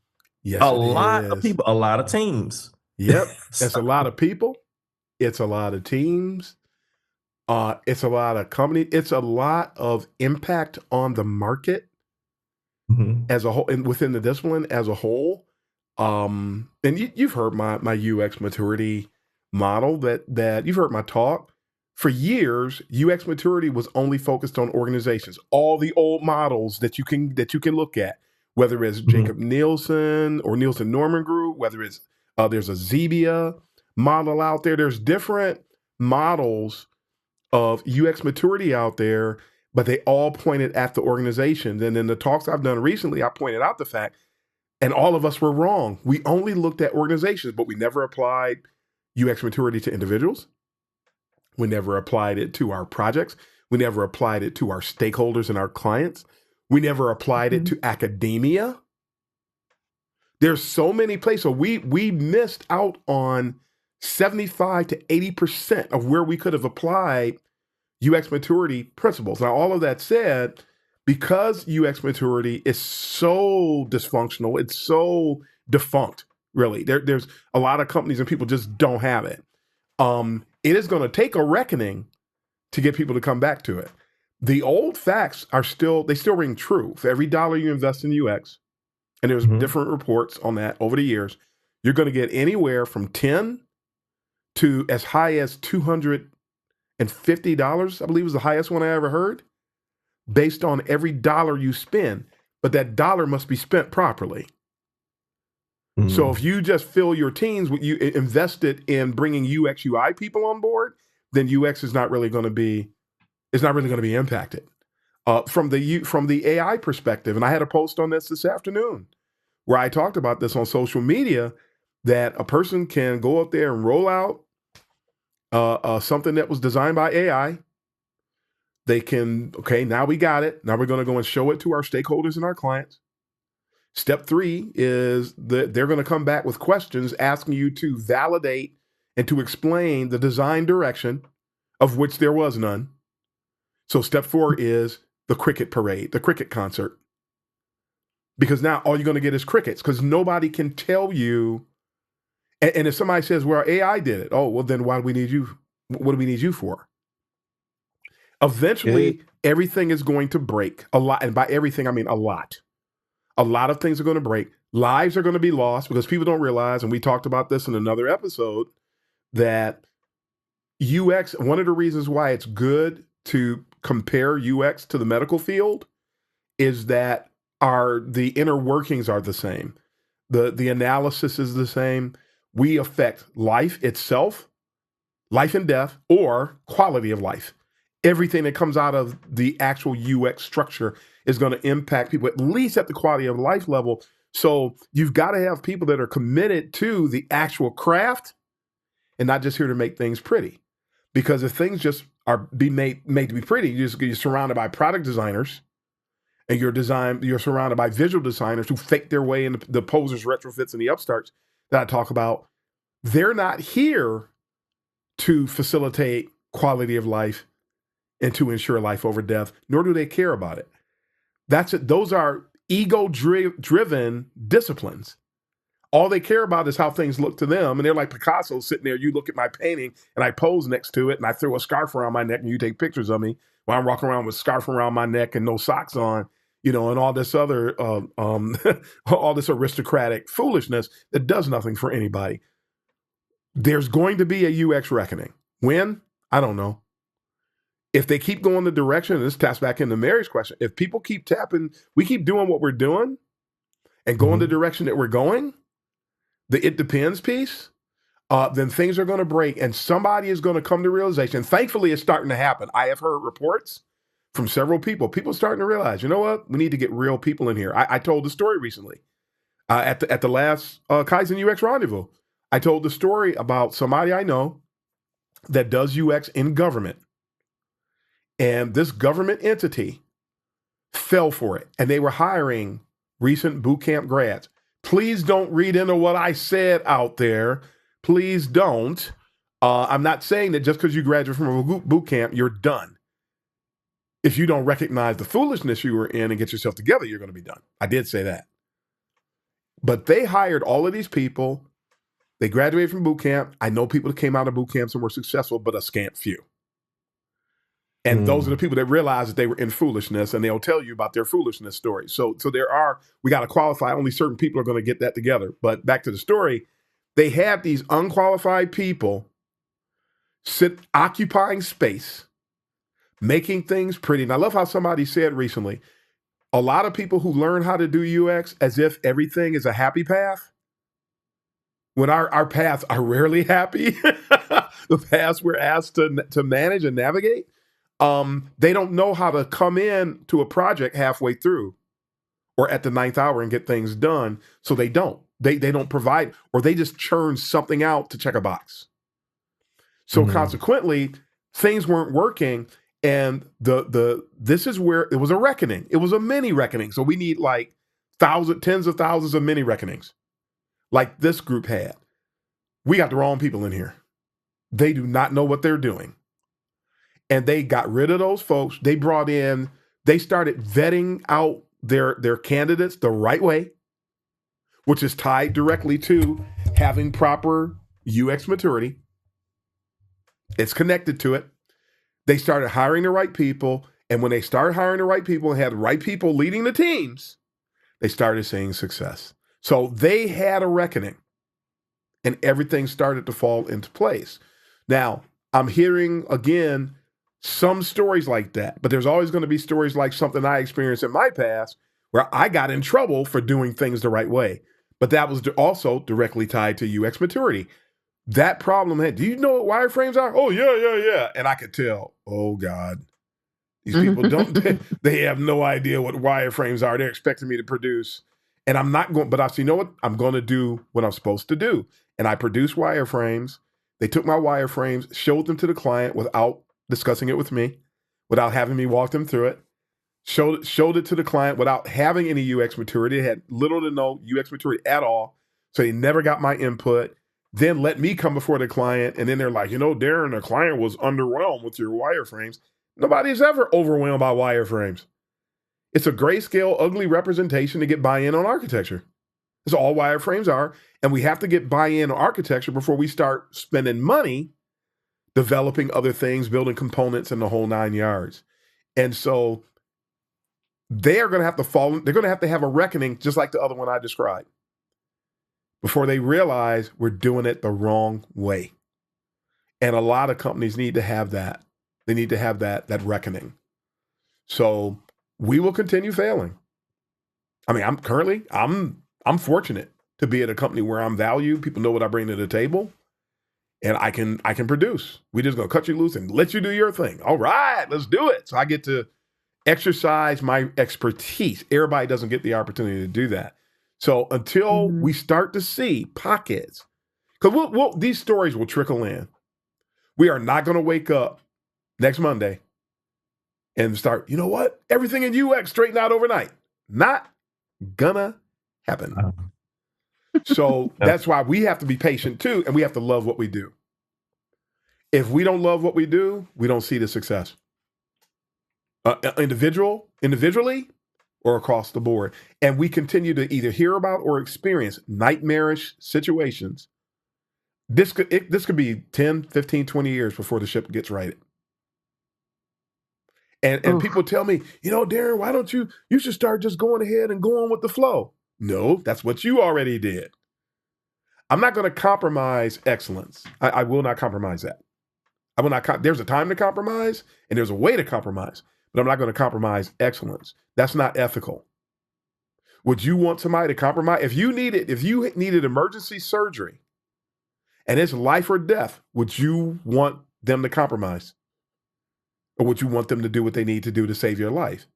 Yes, a lot of people, a lot of teams. Yep. It's a lot of people. It's a lot of teams. It's a lot of companies. It's a lot of impact on the market as a whole, and within the discipline as a whole. And you've heard my UX maturity model that you've heard my talk. For years, UX maturity was only focused on organizations. All the old models that you can look at, whether it's Jacob Nielsen or Nielsen Norman Group, whether it's there's a Zebia model out there. There's different models of UX maturity out there, but they all pointed at the organizations. And in the talks I've done recently, I pointed out the fact, and all of us were wrong. We only looked at organizations, but we never applied UX maturity to individuals. We never applied it to our projects. We never applied it to our stakeholders and our clients. We never applied it to academia. There's so many places. So we missed out on 75 to 80% of where we could have applied UX maturity principles. Now, all of that said, because UX maturity is so dysfunctional, it's so defunct, really. There's a lot of companies and people just don't have it. It is going to take a reckoning to get people to come back to it. The old facts still ring true. For every dollar you invest in UX, and there's different reports on that over the years, you're going to get anywhere from 10 to as high as $250, I believe was the highest one I ever heard, based on every dollar you spend. But that dollar must be spent properly. So if you just fill your teams, you invested in bringing UX UI people on board, then UX is not really going to be impacted. From the AI perspective, and I had a post on this afternoon where I talked about this on social media, that a person can go up there and roll out something that was designed by AI. They can, okay, now we got it. Now we're going to go and show it to our stakeholders and our clients. Step 3 is that they're going to come back with questions asking you to validate and to explain the design direction, of which there was none. So step 4 is the cricket parade, the cricket concert. Because now all you're going to get is crickets, because nobody can tell you. And if somebody says, well, AI did it, oh, well, then why do we need you? What do we need you for? Eventually, everything is going to break a lot. And by everything, I mean a lot. A lot of things are going to break. Lives are going to be lost because people don't realize, and we talked about this in another episode, that UX, one of the reasons why it's good to compare UX to the medical field is that the inner workings are the same. The analysis is the same. We affect life itself, life and death, or quality of life. Everything that comes out of the actual UX structure is going to impact people, at least at the quality of life level. So you've got to have people that are committed to the actual craft and not just here to make things pretty. Because if things just are made to be pretty, you're surrounded by product designers, and you're surrounded by visual designers who fake their way into the posers, retrofits, and the upstarts that I talk about. They're not here to facilitate quality of life and to ensure life over death, nor do they care about it. That's it. Those are ego-driven disciplines. All they care about is how things look to them. And they're like Picasso sitting there. You look at my painting and I pose next to it and I throw a scarf around my neck and you take pictures of me while I'm walking around with a scarf around my neck and no socks on, and all this other, all this aristocratic foolishness that does nothing for anybody. There's going to be a UX reckoning. When? I don't know. If they keep going the direction, and this taps back into Mary's question, if people keep tapping, we keep doing what we're doing and going the direction that we're going, the it depends piece, then things are going to break and somebody is going to come to realization. Thankfully, it's starting to happen. I have heard reports from several people. People starting to realize, you know what? We need to get real people in here. I told the story recently at the last Kaizen UX Rendezvous. I told the story about somebody I know that does UX in government. And this government entity fell for it. And they were hiring recent boot camp grads. Please don't read into what I said out there. Please don't. I'm not saying that just because you graduate from a boot camp, you're done. If you don't recognize the foolishness you were in and get yourself together, you're going to be done. I did say that. But they hired all of these people. They graduated from boot camp. I know people that came out of boot camps and were successful, but a scant few. And those are the people that realize that they were in foolishness, and they'll tell you about their foolishness stories. So we got to qualify. Only certain people are going to get that together. But back to the story, they had these unqualified people occupying space, making things pretty. And I love how somebody said recently, a lot of people who learn how to do UX as if everything is a happy path, when our paths are rarely happy, the paths we're asked to manage and navigate, they don't know how to come in to a project halfway through or at the 9th hour and get things done. So they don't. They don't provide, or they just churn something out to check a box. So consequently, things weren't working. And this is where it was a reckoning. It was a mini reckoning. So we need like tens of thousands of mini reckonings like this group had. We got the wrong people in here. They do not know what they're doing. And they got rid of those folks. They started vetting out their candidates the right way, which is tied directly to having proper UX maturity. It's connected to it. They started hiring the right people. And when they started hiring the right people and had the right people leading the teams, they started seeing success. So they had a reckoning and everything started to fall into place. Now, I'm hearing again some stories like that, but there's always going to be stories like something I experienced in my past where I got in trouble for doing things the right way. But that was also directly tied to UX maturity. That problem do you know what wireframes are? Oh, yeah. And I could tell, oh God, these people they have no idea what wireframes are. They're expecting me to produce. And I'm not going, but I said, you know what? I'm going to do what I'm supposed to do. And I produced wireframes. They took my wireframes, showed them to the client without discussing it with me, without having me walk them through it, showed it to the client without having any UX maturity. They had little to no UX maturity at all. So they never got my input. then let me come before the client, and then they're like, Darren, the client was underwhelmed with your wireframes. Nobody's ever overwhelmed by wireframes. It's a grayscale, ugly representation to get buy-in on architecture. That's all wireframes are. And we have to get buy-in on architecture before we start spending money developing other things, building components and the whole 9 yards. And so they are going to have to they're going to have a reckoning just like the other one I described before they realize we're doing it the wrong way. And a lot of companies need to have that. They need to have that reckoning. So we will continue failing. I mean, I'm fortunate to be at a company where I'm valued. People know what I bring to the table, and I can produce. We just gonna cut you loose and let you do your thing. All right, let's do it. So I get to exercise my expertise. Everybody doesn't get the opportunity to do that. So until we start to see pockets, because these stories will trickle in. We are not going to wake up next Monday and start, everything in UX straightened out overnight. Not gonna happen. So that's why we have to be patient too, and we have to love what we do. If we don't love what we do, we don't see the success. Individually, or across the board. And we continue to either hear about or experience nightmarish situations. This could be 10, 15, 20 years before the ship gets righted. And people tell me, Darren, why don't you should start just going ahead and going with the flow. No, that's what you already did. I'm not going to compromise excellence. I will not compromise that. I will not. There's a time to compromise and there's a way to compromise, but I'm not going to compromise excellence. That's not ethical. Would you want somebody to compromise? If you needed emergency surgery and it's life or death, would you want them to compromise? Or would you want them to do what they need to do to save your life?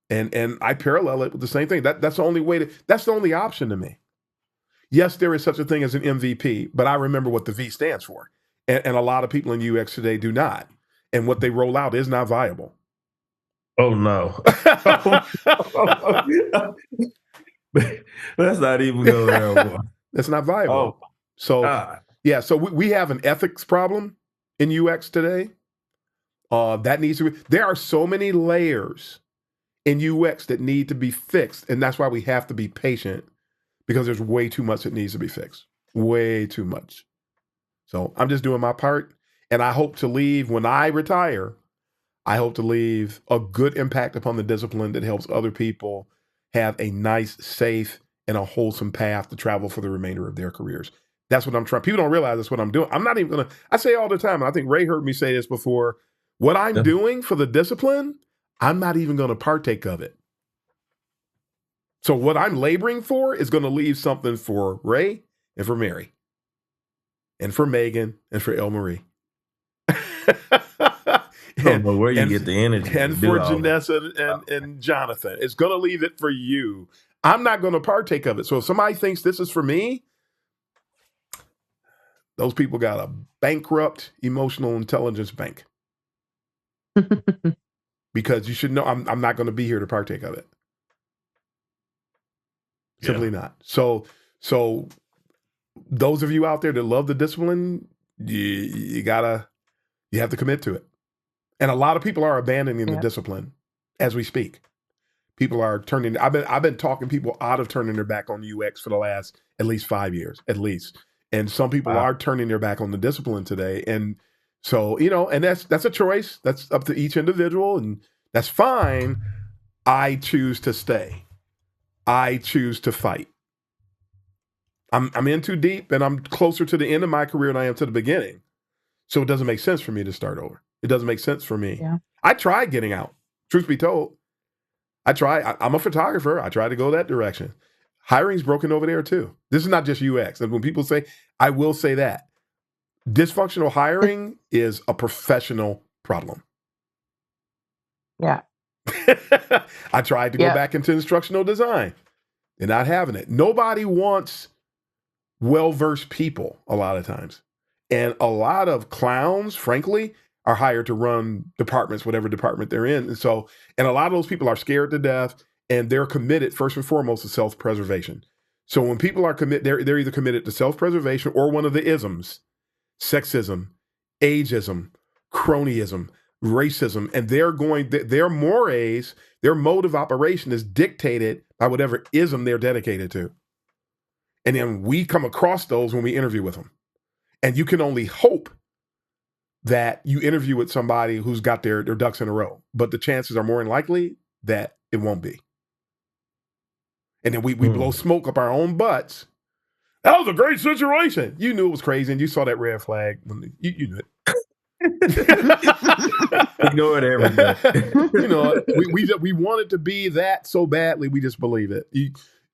And I parallel it with the same thing. That's the only way that's the only option to me. Yes, there is such a thing as an MVP, but I remember what the V stands for. And a lot of people in UX today do not. And what they roll out is not viable. Oh, no. Let's not even go there. That's not viable. Oh, so, God. Yeah, so we have an ethics problem in UX today. That needs to be, there are so many layers in UX that need to be fixed. And that's why we have to be patient, because there's way too much that needs to be fixed. Way too much. So I'm just doing my part. And I hope to leave, when I retire, I hope to leave a good impact upon the discipline that helps other people have a nice, safe, and a wholesome path to travel for the remainder of their careers. That's what I'm trying. People don't realize that's what I'm doing. I'm not even going to, I say all the time, and I think Ray heard me say this before, what I'm doing for the discipline, I'm not even going to partake of it. So what I'm laboring for is going to leave something for Ray and for Mary and for Megan and for El Marie. I don't know where you get the energy. And for Janessa and Jonathan. It's going to leave it for you. I'm not going to partake of it. So if somebody thinks this is for me, those people got a bankrupt emotional intelligence bank. Because you should know I'm not going to be here to partake of it. Simply not. So those of you out there that love the discipline, you have to commit to it. And a lot of people are abandoning the discipline as we speak. People are turning. I've been talking people out of turning their back on UX for the last at least 5 years, at least. And some people are turning their back on the discipline today. And so, and that's a choice. That's up to each individual, and that's fine. I choose to stay. I choose to fight. I'm in too deep, and I'm closer to the end of my career than I am to the beginning. So it doesn't make sense for me to start over. It doesn't make sense for me. Yeah. I tried getting out. Truth be told, I'm a photographer. I tried to go that direction. Hiring's broken over there too. This is not just UX. And when people say, I will say that. Dysfunctional hiring is a professional problem. Yeah. I tried to go back into instructional design. They're not having it. Nobody wants well-versed people a lot of times. And a lot of clowns, frankly, are hired to run departments, whatever department they're in. And a lot of those people are scared to death, and they're committed first and foremost to self-preservation. So when people are they're either committed to self-preservation or one of the isms: sexism, ageism, cronyism, racism, and their mores, their mode of operation is dictated by whatever ism they're dedicated to. And then we come across those when we interview with them. And you can only hope that you interview with somebody who's got their ducks in a row, but the chances are more than likely that it won't be. And then we blow smoke up our own butts. That was a great situation. You knew it was crazy, and you saw that red flag. You knew it. Ignore it every day. You know, we wanted to be that so badly, we just believe it.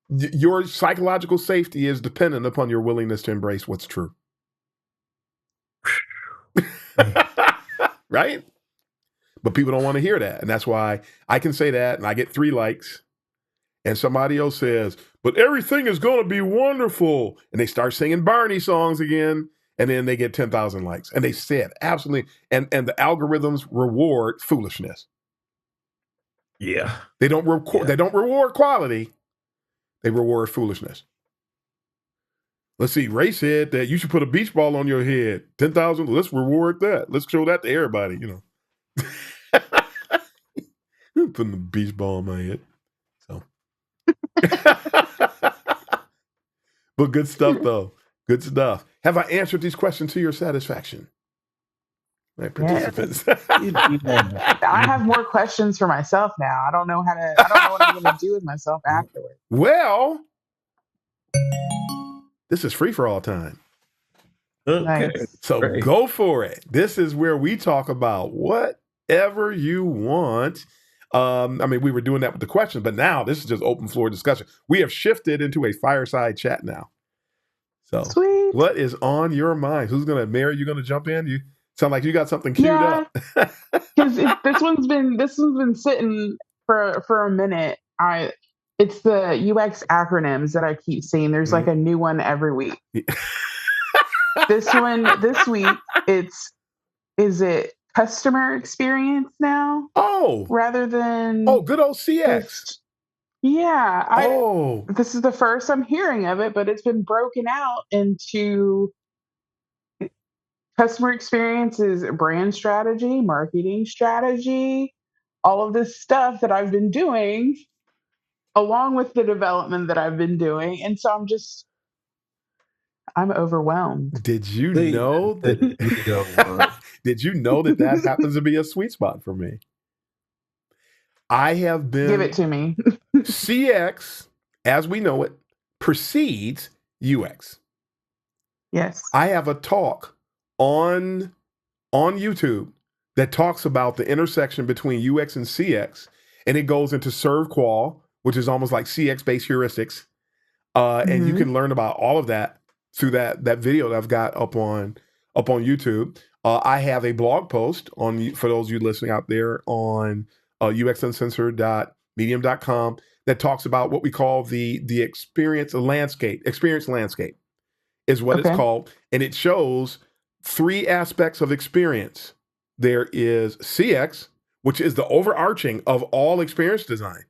Your psychological safety is dependent upon your willingness to embrace what's true. Right? But people don't want to hear that. And that's why I can say that, and I get 3 likes. And somebody else says, but everything is going to be wonderful. And they start singing Barney songs again. And then they get 10,000 likes. And they said, absolutely. And the algorithms reward foolishness. Yeah. They don't reward quality. They reward foolishness. Let's see. Ray said that you should put a beach ball on your head. 10,000. Let's reward that. Let's show that to everybody, you know. Putting a beach ball on my head. So. But good stuff, though. Good stuff. Have I answered these questions to your satisfaction? My participants. I have more questions for myself now. I don't know what I'm going to do with myself afterwards. Well, this is free for all time. Okay. Nice. So Great. Go for it. This is where we talk about whatever you want. I mean, we were doing that with the questions, but now this is just open floor discussion. We have shifted into a fireside chat now. So Sweet. What is on your mind? Who's going to, Mary, you going to jump in? You sound like you got something queued up. Because this one's been sitting for a minute. It's the UX acronyms that I keep seeing. There's like a new one every week. This week, is it customer experience now? Oh. Rather than... Oh, good old CX. This is the first I'm hearing of it, but it's been broken out into customer experiences, brand strategy, marketing strategy, all of this stuff that I've been doing along with the development that I've been doing. And so I'm overwhelmed. Did you know that? Did you know that happens to be a sweet spot for me? I have been. Give it to me. CX, as we know it, precedes UX. Yes. I have a talk on YouTube that talks about the intersection between UX and CX, and it goes into serve qual, which is almost like CX-based heuristics, and you can learn about all of that through that video that I've got up on YouTube. I have a blog post for those of you listening out there on uxuncensored.medium.com that talks about what we call the experience landscape. Experience landscape is what it's called, and it shows 3 aspects of experience. There is CX, which is the overarching of all experience design.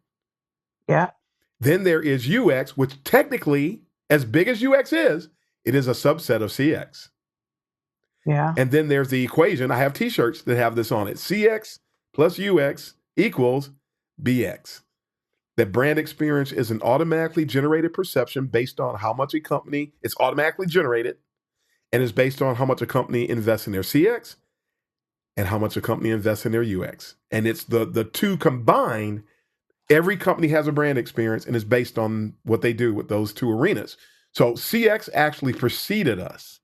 Yeah. Then there is UX, which technically, as big as UX is, it is a subset of CX. Yeah. And then there's the equation. I have t-shirts that have this on it. CX plus UX equals BX. That brand experience is an automatically generated perception based on how much it's automatically generated, and is based on how much a company invests in their CX and how much a company invests in their UX. And it's the two combined. Every company has a brand experience, and it's based on what they do with those 2 arenas. So CX actually preceded us.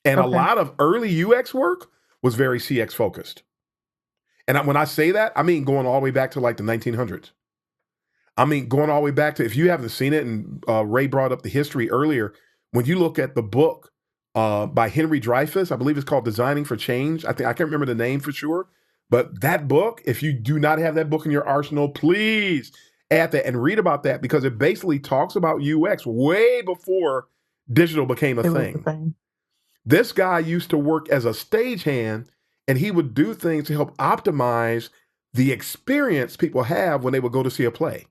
And a lot of early UX work was very CX focused. And when I say that, I mean going all the way back to like the 1900s. I mean going all the way back to, if you haven't seen it, and Ray brought up the history earlier, when you look at the book by Henry Dreyfuss, I believe it's called Designing for Change. I can't remember the name for sure. But that book, if you do not have that book in your arsenal, please add that and read about that, because it basically talks about UX way before digital became a thing. This guy used to work as a stagehand, and he would do things to help optimize the experience people have when they would go to see a play.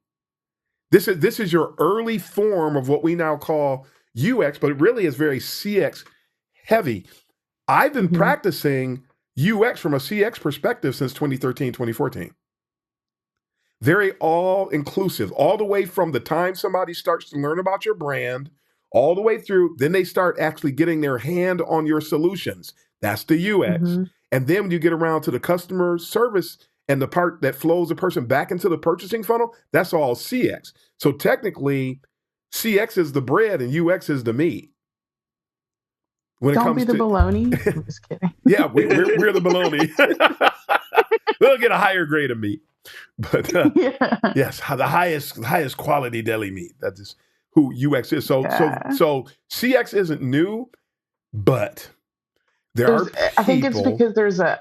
This is your early form of what we now call UX, but it really is very CX heavy. I've been practicing UX from a CX perspective since 2013, 2014. Very all inclusive, all the way from the time somebody starts to learn about your brand, all the way through, then they start actually getting their hand on your solutions. That's the UX. And then when you get around to the customer service and the part that flows the person back into the purchasing funnel, that's all CX. So technically, CX is the bread and UX is the meat. When Don't be the bologna. I'm just kidding. Yeah, we're the bologna. We'll get a higher grade of meat. But yes, the highest quality deli meat. That is who UX is. So CX isn't new, but I think it's because there's a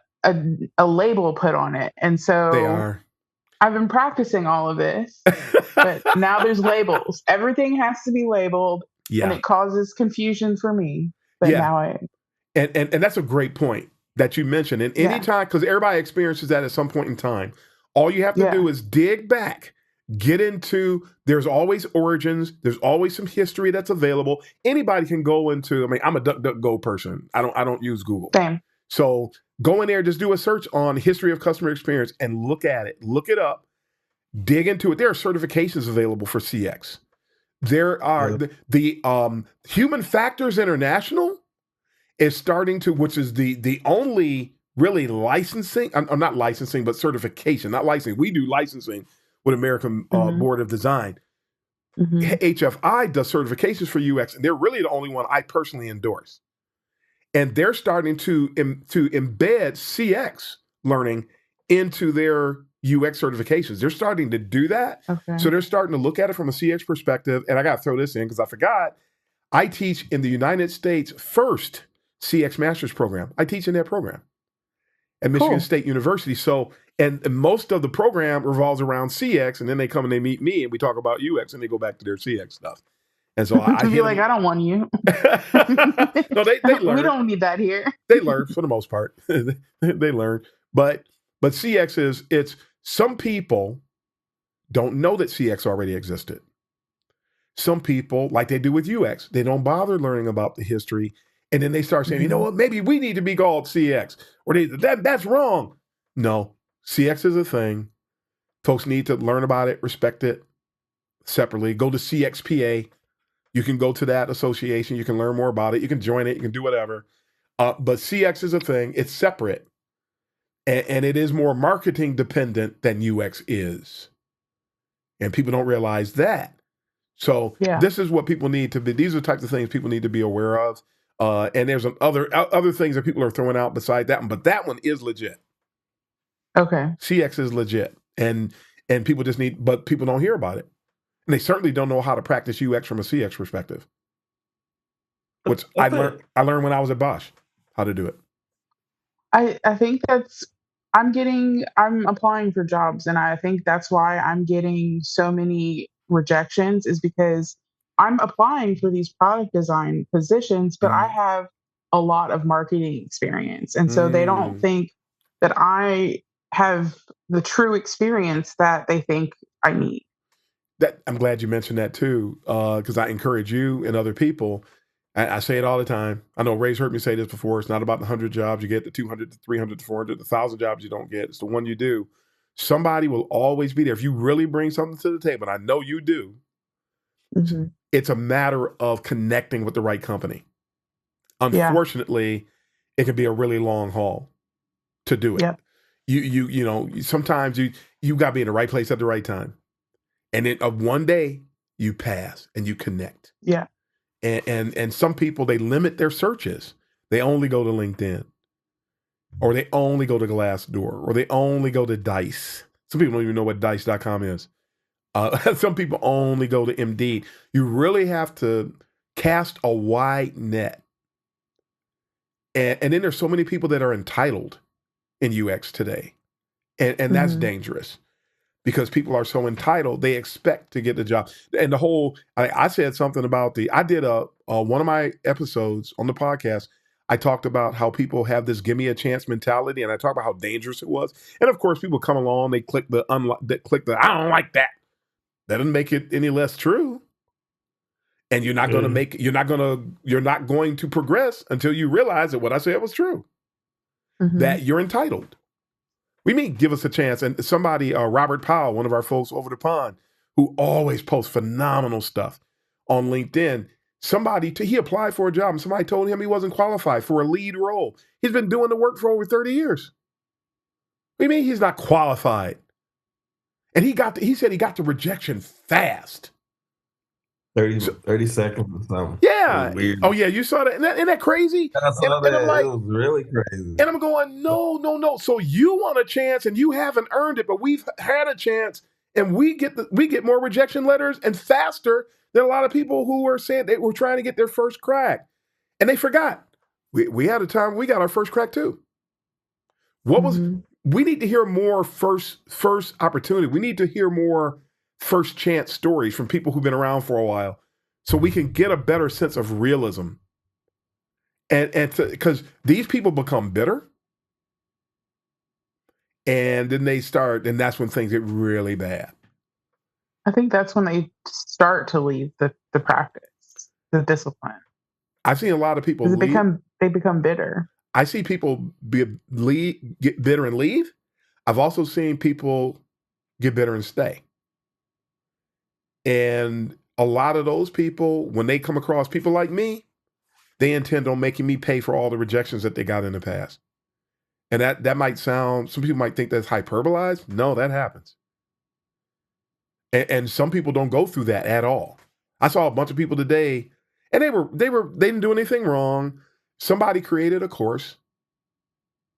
label put on it, and so they are. I've been practicing all of this, but now there's labels. Everything has to be labeled, and it causes confusion for me. But now and that's a great point that you mentioned. And anytime, because everybody experiences that at some point in time, all you have to do is dig back, get into, there's always origins, there's always some history that's available. Anybody can go into, I mean, I'm a DuckDuckGo person. I don't use Google. Same. So go in there, just do a search on history of customer experience and look at it, look it up, dig into it. There are certifications available for CX. There are the Human Factors International is starting to, which is the only really licensing, not licensing, but certification, not licensing. We do licensing with American Board of Design. HFI does certifications for UX, and they're really the only one I personally endorse. And they're starting to embed CX learning into their UX certifications. They're starting to do that. Okay. So they're starting to look at it from a CX perspective. And I got to throw this in because I forgot. I teach in the United States first CX master's program. I teach in that program at Michigan State University. So, and most of the program revolves around CX, and then they come and they meet me and we talk about UX and they go back to their CX stuff. And so I be like, I don't want you. No, they learn. We don't need that here. They learn for the most part. They learn. But CX it's some people don't know that CX already existed. Some people, like they do with UX, they don't bother learning about the history. And then they start saying, you know what, maybe we need to be called CX. Or that's wrong. No, CX is a thing. Folks need to learn about it, respect it separately. Go to CXPA. You can go to that association. You can learn more about it. You can join it. You can do whatever. But CX is a thing. It's separate. And it is more marketing dependent than UX is. And people don't realize that. So this is what people need to be. These are the types of things people need to be aware of. And there's other things that people are throwing out beside that one. But that one is legit. Okay. CX is legit. And people just but people don't hear about it. And they certainly don't know how to practice UX from a CX perspective. Which I learned when I was at Bosch, how to do it. I think I'm applying for jobs, and I think that's why I'm getting so many rejections, is because I'm applying for these product design positions, but I have a lot of marketing experience. And so they don't think that I have the true experience that they think I need. I'm glad you mentioned that too, because I encourage you and other people. I say it all the time. I know Ray's heard me say this before. It's not about the 100 jobs you get, the 200, the 300, the 400, the 1,000 jobs you don't get. It's the one you do. Somebody will always be there. If you really bring something to the table, and I know you do, it's a matter of connecting with the right company. Unfortunately, it can be a really long haul to do it. Yep. You know, sometimes you got to be in the right place at the right time. And then one day you pass and you connect. Yeah. And some people, they limit their searches. They only go to LinkedIn, or they only go to Glassdoor, or they only go to Dice. Some people don't even know what Dice.com is. Some people only go to Indeed. You really have to cast a wide net. And then there's so many people that are entitled in UX today. And that's dangerous. Because people are so entitled, they expect to get the job. And the whole, I said something about I did one of my episodes on the podcast. I talked about how people have this give me a chance mentality, and I talked about how dangerous it was. And of course, people come along, they click the I don't like that. That doesn't make it any less true. And you're not going to progress until you realize that what I said was true. That you're entitled. We mean give us a chance. And somebody, Robert Powell, one of our folks over the pond, who always posts phenomenal stuff on LinkedIn. He applied for a job and somebody told him he wasn't qualified for a lead role. He's been doing the work for over 30 years. What do you mean he's not qualified? And he said he got the rejection fast. 30 seconds or something. Yeah. Oh, yeah. You saw that? Isn't that crazy? I saw that. It was really crazy. And I'm going, no. So you want a chance and you haven't earned it, but we've had a chance and we get more rejection letters and faster than a lot of people who were saying they were trying to get their first crack. And they forgot. We had a time we got our first crack too. We need to hear more first opportunity. We need to hear more first chance stories from people who've been around for a while so we can get a better sense of realism. And because these people become bitter and then and that's when things get really bad. I think that's when they start to leave the practice, the discipline. I've seen a lot of people they become bitter. I see people get bitter and leave. I've also seen people get bitter and stay. And a lot of those people, when they come across people like me, they intend on making me pay for all the rejections that they got in the past. And that might sound, some people might think that's hyperbolized. No, that happens. And some people don't go through that at all. I saw a bunch of people today, and they didn't do anything wrong. Somebody created a course.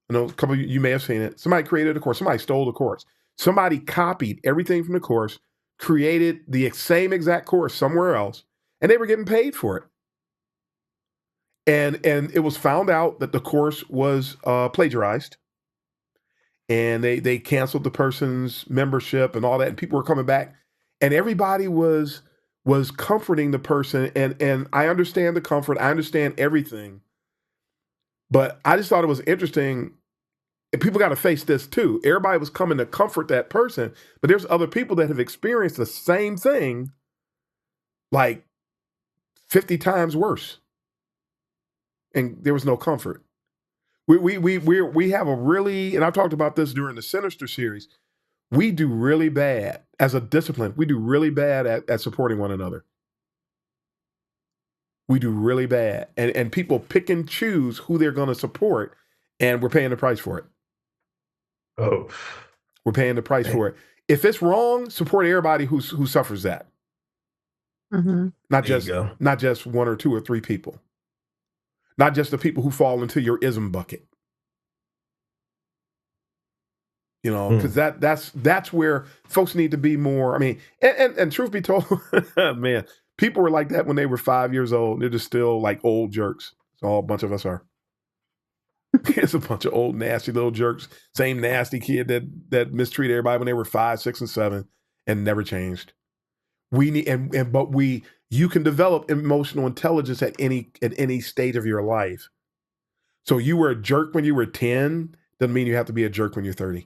I know a couple of you may have seen it. Somebody created a course. Somebody stole the course. Somebody copied everything from the course, created the same exact course somewhere else, and they were getting paid for it. And it was found out that the course was plagiarized, and they canceled the person's membership and all that, and people were coming back, and everybody was comforting the person, and I understand the comfort, I understand everything, but I just thought it was interesting. And people got to face this too. Everybody was coming to comfort that person, but there's other people that have experienced the same thing, like 50 times worse, and there was no comfort. We have a really, and I talked about this during the Sinister series. We do really bad as a discipline. We do really bad at supporting one another. We do really bad, and people pick and choose who they're going to support, and we're paying the price for it. Oh, we're paying the price for it. If it's wrong, support everybody who suffers that. Not just one or two or three people. Not just the people who fall into your ism bucket. You know, because that's where folks need to be more. I mean, and truth be told, man, people were like that when they were 5 years old. They're just still like old jerks. That's all a bunch of us are. It's a bunch of old, nasty little jerks. Same nasty kid that mistreated everybody when they were 5, 6, and 7 and never changed. We need, but you can develop emotional intelligence at any stage of your life. So you were a jerk when you were 10, doesn't mean you have to be a jerk when you're 30.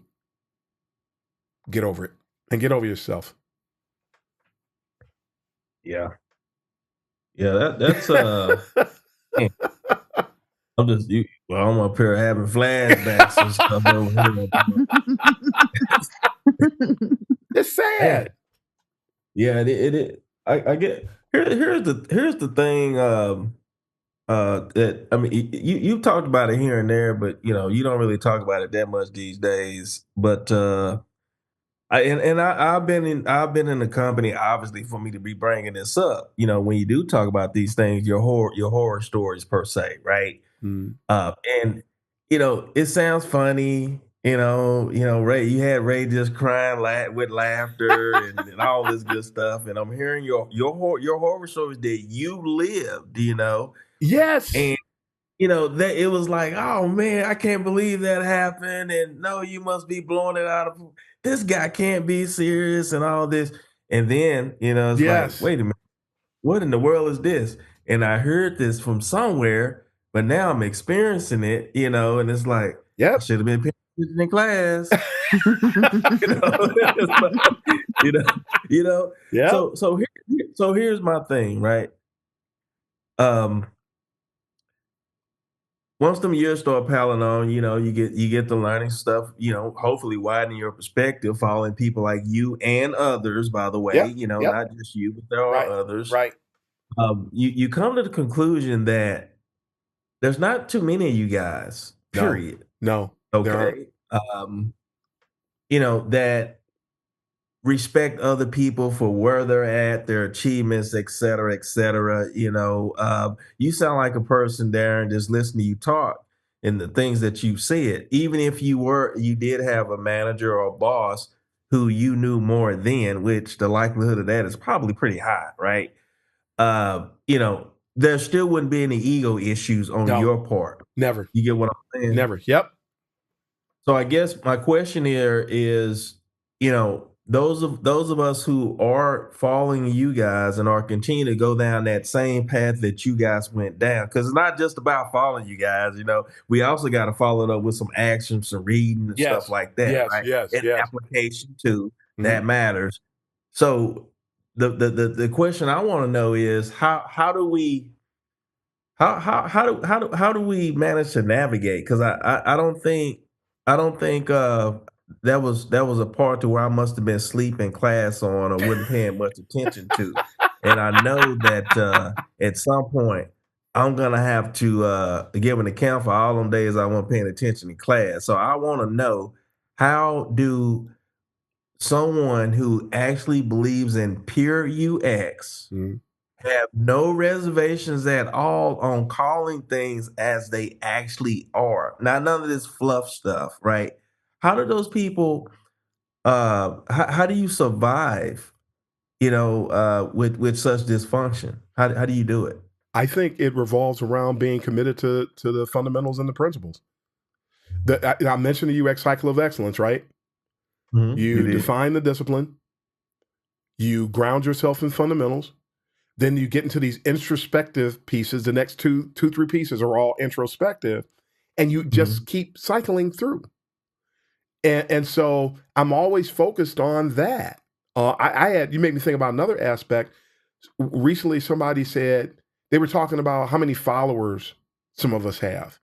Get over it and get over yourself. Yeah. Yeah, that's I'm up here having flashbacks and stuff over here. It's sad. Yeah, it I get here's the thing that I mean you talked about it here and there, but you know you don't really talk about it that much these days. But I've been in the company obviously for me to be bringing this up. You know, when you do talk about these things, your horror stories per se, right? And you know it sounds funny. You know, Ray, you had Ray just crying with laughter and all this good stuff. And I'm hearing your horror stories that you lived, you know. Yes. And, you know, that it was like, oh, man, I can't believe that happened. And no, you must be blowing it out of, this guy can't be serious and all this. And then, you know, it's like, wait a minute, what in the world is this? And I heard this from somewhere, but now I'm experiencing it, you know, and it's like, I should have been in class. you know, you know, you know. Yeah. So here's my thing, right? Um, once them years start piling on, you know, you get the learning stuff, you know, hopefully widening your perspective, following people like you and others, by the way, Yep. you know, Yep. not just you, but there are Right. others. Right. You come to the conclusion that there's not too many of you guys, No. period. No. There aren't. Okay. You know, that respect other people for where they're at, their achievements, et cetera, et cetera. You know, you sound like a person, Darren, just listening to you talk and the things that you said. Even if you did have a manager or a boss who you knew more than, which the likelihood of that is probably pretty high, right? You know, there still wouldn't be any ego issues on No. your part. Never. You get what I'm saying? Never. Yep. So I guess my question here is, you know, those of us who are following you guys and are continuing to go down that same path that you guys went down, because it's not just about following you guys, you know, we also got to follow it up with some action, some reading and stuff Yes. like that, Yes. right? Yes. And Yes. application too, Mhm. that matters. So the question I want to know is how do we how do we manage to navigate? Because I don't think that was a part to where I must have been sleeping class on or wasn't paying much attention to, and I know that at some point I'm gonna have to give an account for all them days I wasn't paying attention in class. So I want to know, how do someone who actually believes in pure UX Mhm. have no reservations at all on calling things as they actually are? Not none of this fluff stuff, right? How do those people how do you survive, you know, with such dysfunction? How do you do it? I think it revolves around being committed to the fundamentals and the principles. I mentioned the UX cycle of excellence, right? You You did. define the discipline, you ground yourself in fundamentals, then you get into these introspective pieces. The next three pieces are all introspective, and you just Mhm. keep cycling through. And so I'm always focused on that. I had, you made me think about another aspect. Recently, somebody said they were talking about how many followers some of us have.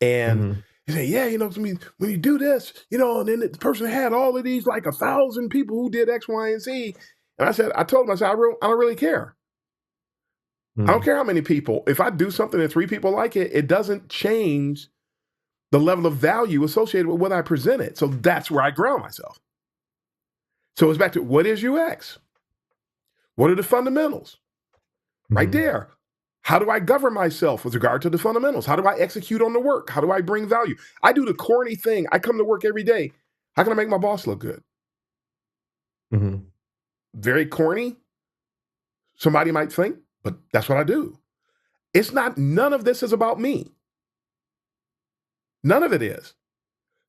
And Mhm. he said, yeah, you know, when you do this, you know, and then the person had all of these, like 1,000 people who did X, Y, and Z. And I told him, I don't really care. I don't Mhm. care how many people. If I do something and 3 people like it, it doesn't change the level of value associated with what I presented. So that's where I ground myself. So it's back to, what is UX? What are the fundamentals? Right Mhm. there. How do I govern myself with regard to the fundamentals? How do I execute on the work? How do I bring value? I do the corny thing. I come to work every day. How can I make my boss look good? Mhm. Very corny, somebody might think, but that's what I do. It's not, none of this is about me. None of it is.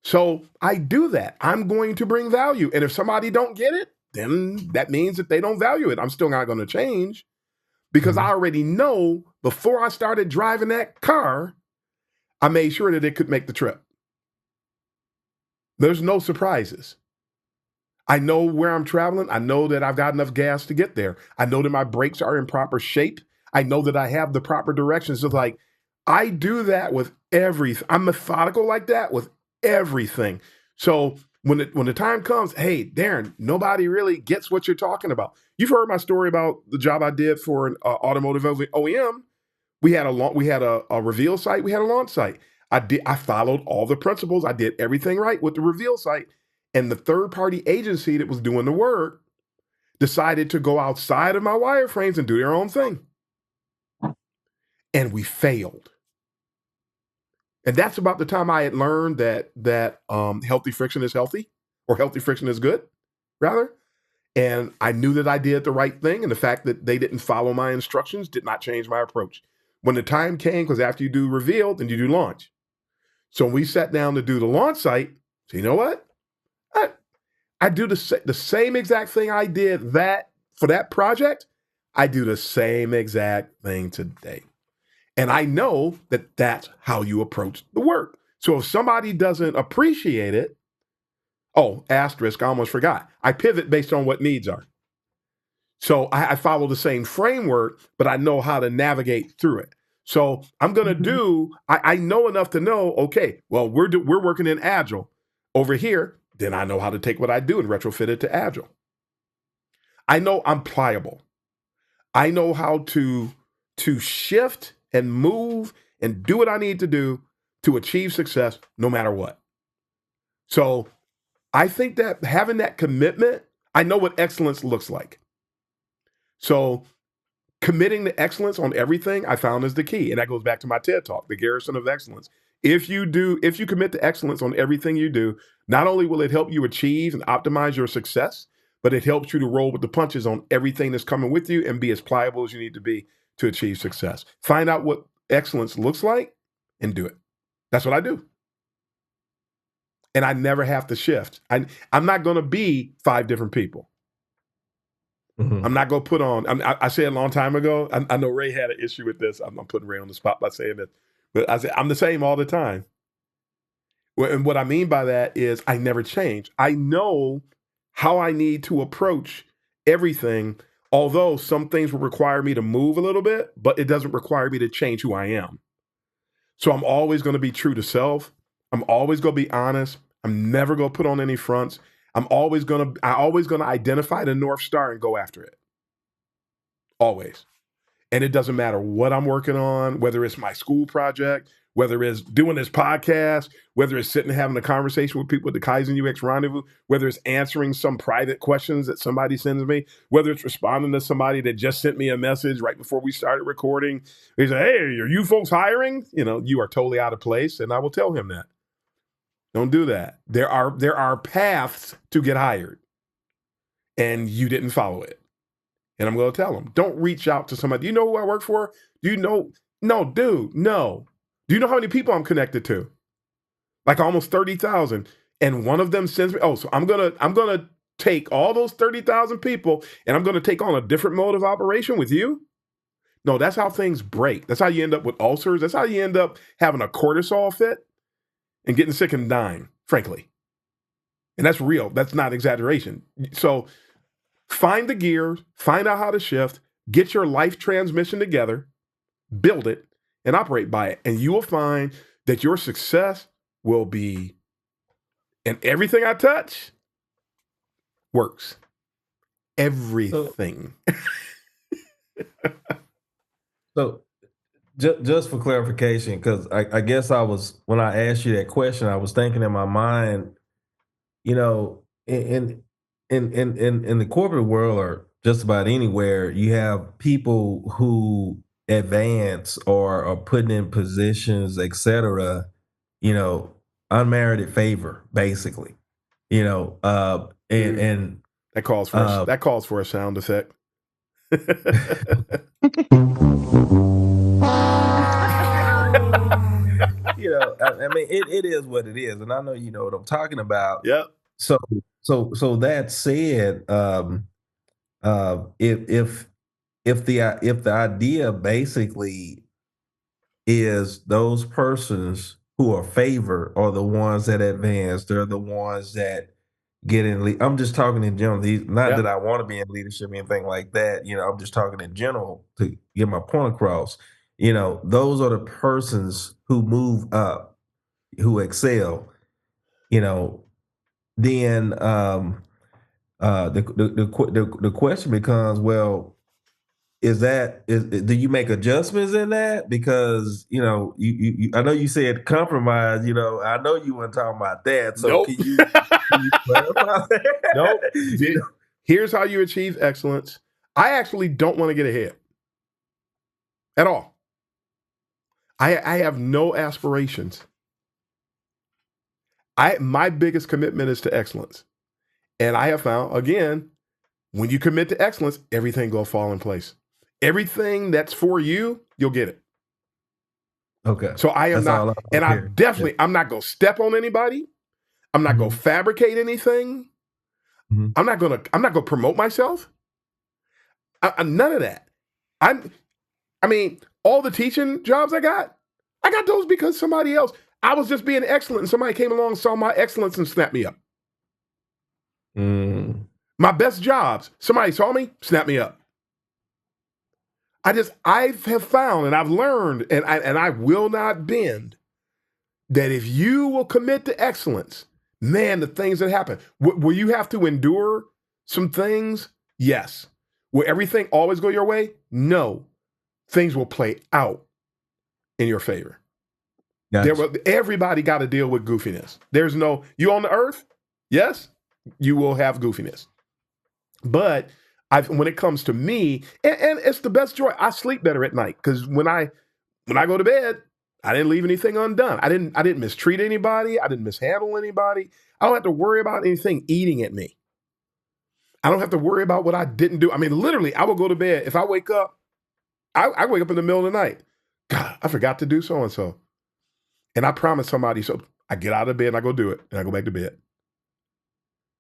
So I do that. I'm going to bring value. And if somebody don't get it, then that means that they don't value it. I'm still not going to change, because I Mhm. already know before I started driving that car, I made sure that it could make the trip. There's no surprises. I know where I'm traveling. I know that I've got enough gas to get there. I know that my brakes are in proper shape. I know that I have the proper directions. It's like, I do that with everything. I'm methodical like that with everything. So when the time comes, hey, Darren, nobody really gets what you're talking about. You've heard my story about the job I did for an automotive OEM. We had a reveal site. We had a launch site. I followed all the principles. I did everything right with the reveal site. And the third party agency that was doing the work decided to go outside of my wireframes and do their own thing. And we failed. And that's about the time I had learned that healthy friction is healthy, or healthy friction is good, rather. And I knew that I did the right thing. And the fact that they didn't follow my instructions did not change my approach. When the time came, because after you do reveal, then you do launch. So when we sat down to do the launch site, so you know what? I do the same exact thing I did that for that project. I do the same exact thing today. And I know that that's how you approach the work. So if somebody doesn't appreciate it, Oh, asterisk, I almost forgot. I pivot based on what needs are. So I follow the same framework, but I know how to navigate through it. So I'm going to do, I know enough to know, okay, well, we're working in Agile over here. Then I know how to take what I do and retrofit it to Agile. I know I'm pliable. I know how to shift and move and do what I need to do to achieve success no matter what. So I think that having that commitment, I know what excellence looks like. So committing to excellence on everything I found is the key. And that goes back to my TED talk, the garrison of excellence. If you commit to excellence on everything you do, not only will it help you achieve and optimize your success, but it helps you to roll with the punches on everything that's coming with you and be as pliable as you need to be to achieve success. Find out what excellence looks like and do it. That's what I do. And I never have to shift. I'm not going to be 5 different people. I'm not going to put on, I said a long time ago, I know Ray had an issue with this. I'm putting Ray on the spot by saying this, but I said, I'm the same all the time. And what I mean by that is I never change. I know how I need to approach everything, although some things will require me to move a little bit, but it doesn't require me to change who I am. So I'm always going to be true to self. I'm always going to be honest. I'm never going to put on any fronts. I'm always going to identify the North Star and go after it. Always. And it doesn't matter what I'm working on, whether it's my school project, whether it's doing this podcast, whether it's sitting and having a conversation with people at the Kaizen UX Rendezvous, whether it's answering some private questions that somebody sends me, whether it's responding to somebody that just sent me a message right before we started recording. They say, hey, are you folks hiring? You are totally out of place. And I will tell him that. Don't do that. There are paths to get hired, and you didn't follow it. And I'm going to tell them, don't reach out to somebody. Do you know who I work for? Do you know? No, dude, no. Do you know how many people I'm connected to? Like almost 30,000. And one of them sends me, so I'm going to take all those 30,000 people and I'm going to take on a different mode of operation with you. No, that's how things break. That's how you end up with ulcers. That's how you end up having a cortisol fit and getting sick and dying, frankly. And that's real. That's not exaggeration. So find the gears, find out how to shift, get your life transmission together, build it, and operate by it. And you will find that your success will be, and everything I touch works. Everything. So just for clarification, because I guess when I asked you that question, I was thinking in my mind, in the corporate world or just about anywhere, you have people who advance or are putting in positions, et cetera, unmerited favor, basically, and that calls for a sound effect. I mean, it is what it is, and I know you know what I'm talking about. Yeah. So that said, if the idea basically is those persons who are favored are the ones that advance, they're the ones that get in. I'm just talking in general. Not that I want to be in leadership or anything like that. I'm just talking in general to get my point across. Those are the persons who move up, who excel. Then the question becomes, well, do you make adjustments in that? Because you I know you said compromise. I know you weren't talking about that. So nope. can you clarify that? Nope. Here's how you achieve excellence. I actually don't want to get ahead at all. I have no aspirations. My biggest commitment is to excellence. And I have found, again, when you commit to excellence, everything will fall in place. Everything that's for you, you'll get it. Okay. So I am not, and I'm not going to step on anybody. I'm not going to fabricate anything. I'm not going to promote myself. None of that. I mean, all the teaching jobs I got those because somebody else, I was just being excellent and somebody came along, saw my excellence and snapped me up. Mm. My best jobs, somebody saw me, snap me up. I have found and I've learned, and I will not bend, that if you will commit to excellence, man, the things that happen. Will you have to endure some things? Yes. Will everything always go your way? No. Things will play out in your favor. Gotcha. Everybody got to deal with goofiness. There's no, you on the earth? Yes, you will have goofiness. But when it comes to me, and it's the best joy, I sleep better at night because when I go to bed, I didn't leave anything undone. I didn't mistreat anybody. I didn't mishandle anybody. I don't have to worry about anything eating at me. I don't have to worry about what I didn't do. I mean, literally, I will go to bed. If I wake up, I wake up in the middle of the night. God, I forgot to do so and so. And I promise somebody, so I get out of bed and I go do it, and I go back to bed.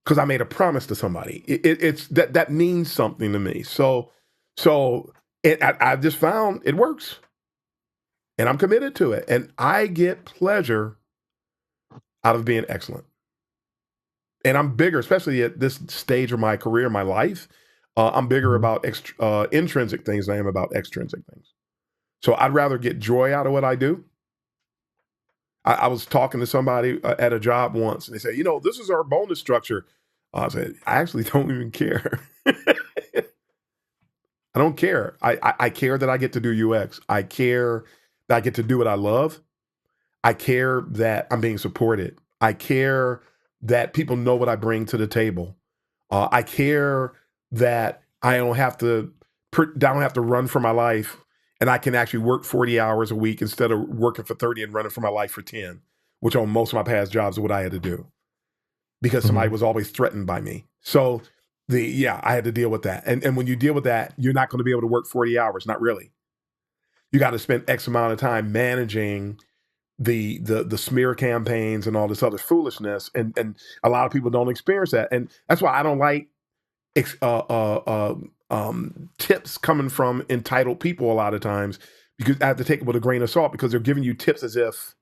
Because I made a promise to somebody. It's that means something to me. So I've just found it works. And I'm committed to it. And I get pleasure out of being excellent. And I'm bigger, especially at this stage of my career, my life. I'm bigger about intrinsic things than I am about extrinsic things. So I'd rather get joy out of what I do. I was talking to somebody at a job once, and they said, this is our bonus structure. I said, I actually don't even care. I don't care. I care that I get to do UX. I care that I get to do what I love. I care that I'm being supported. I care that people know what I bring to the table. I care that I don't have to run for my life, and I can actually work 40 hours a week instead of working for 30 and running for my life for 10, which on most of my past jobs is what I had to do because somebody was always threatened by me. So I had to deal with that. And when you deal with that, you're not going to be able to work 40 hours. Not really. You got to spend X amount of time managing the smear campaigns and all this other foolishness. And a lot of people don't experience that. And that's why I don't like tips coming from entitled people a lot of times, because I have to take it with a grain of salt, because they're giving you tips as if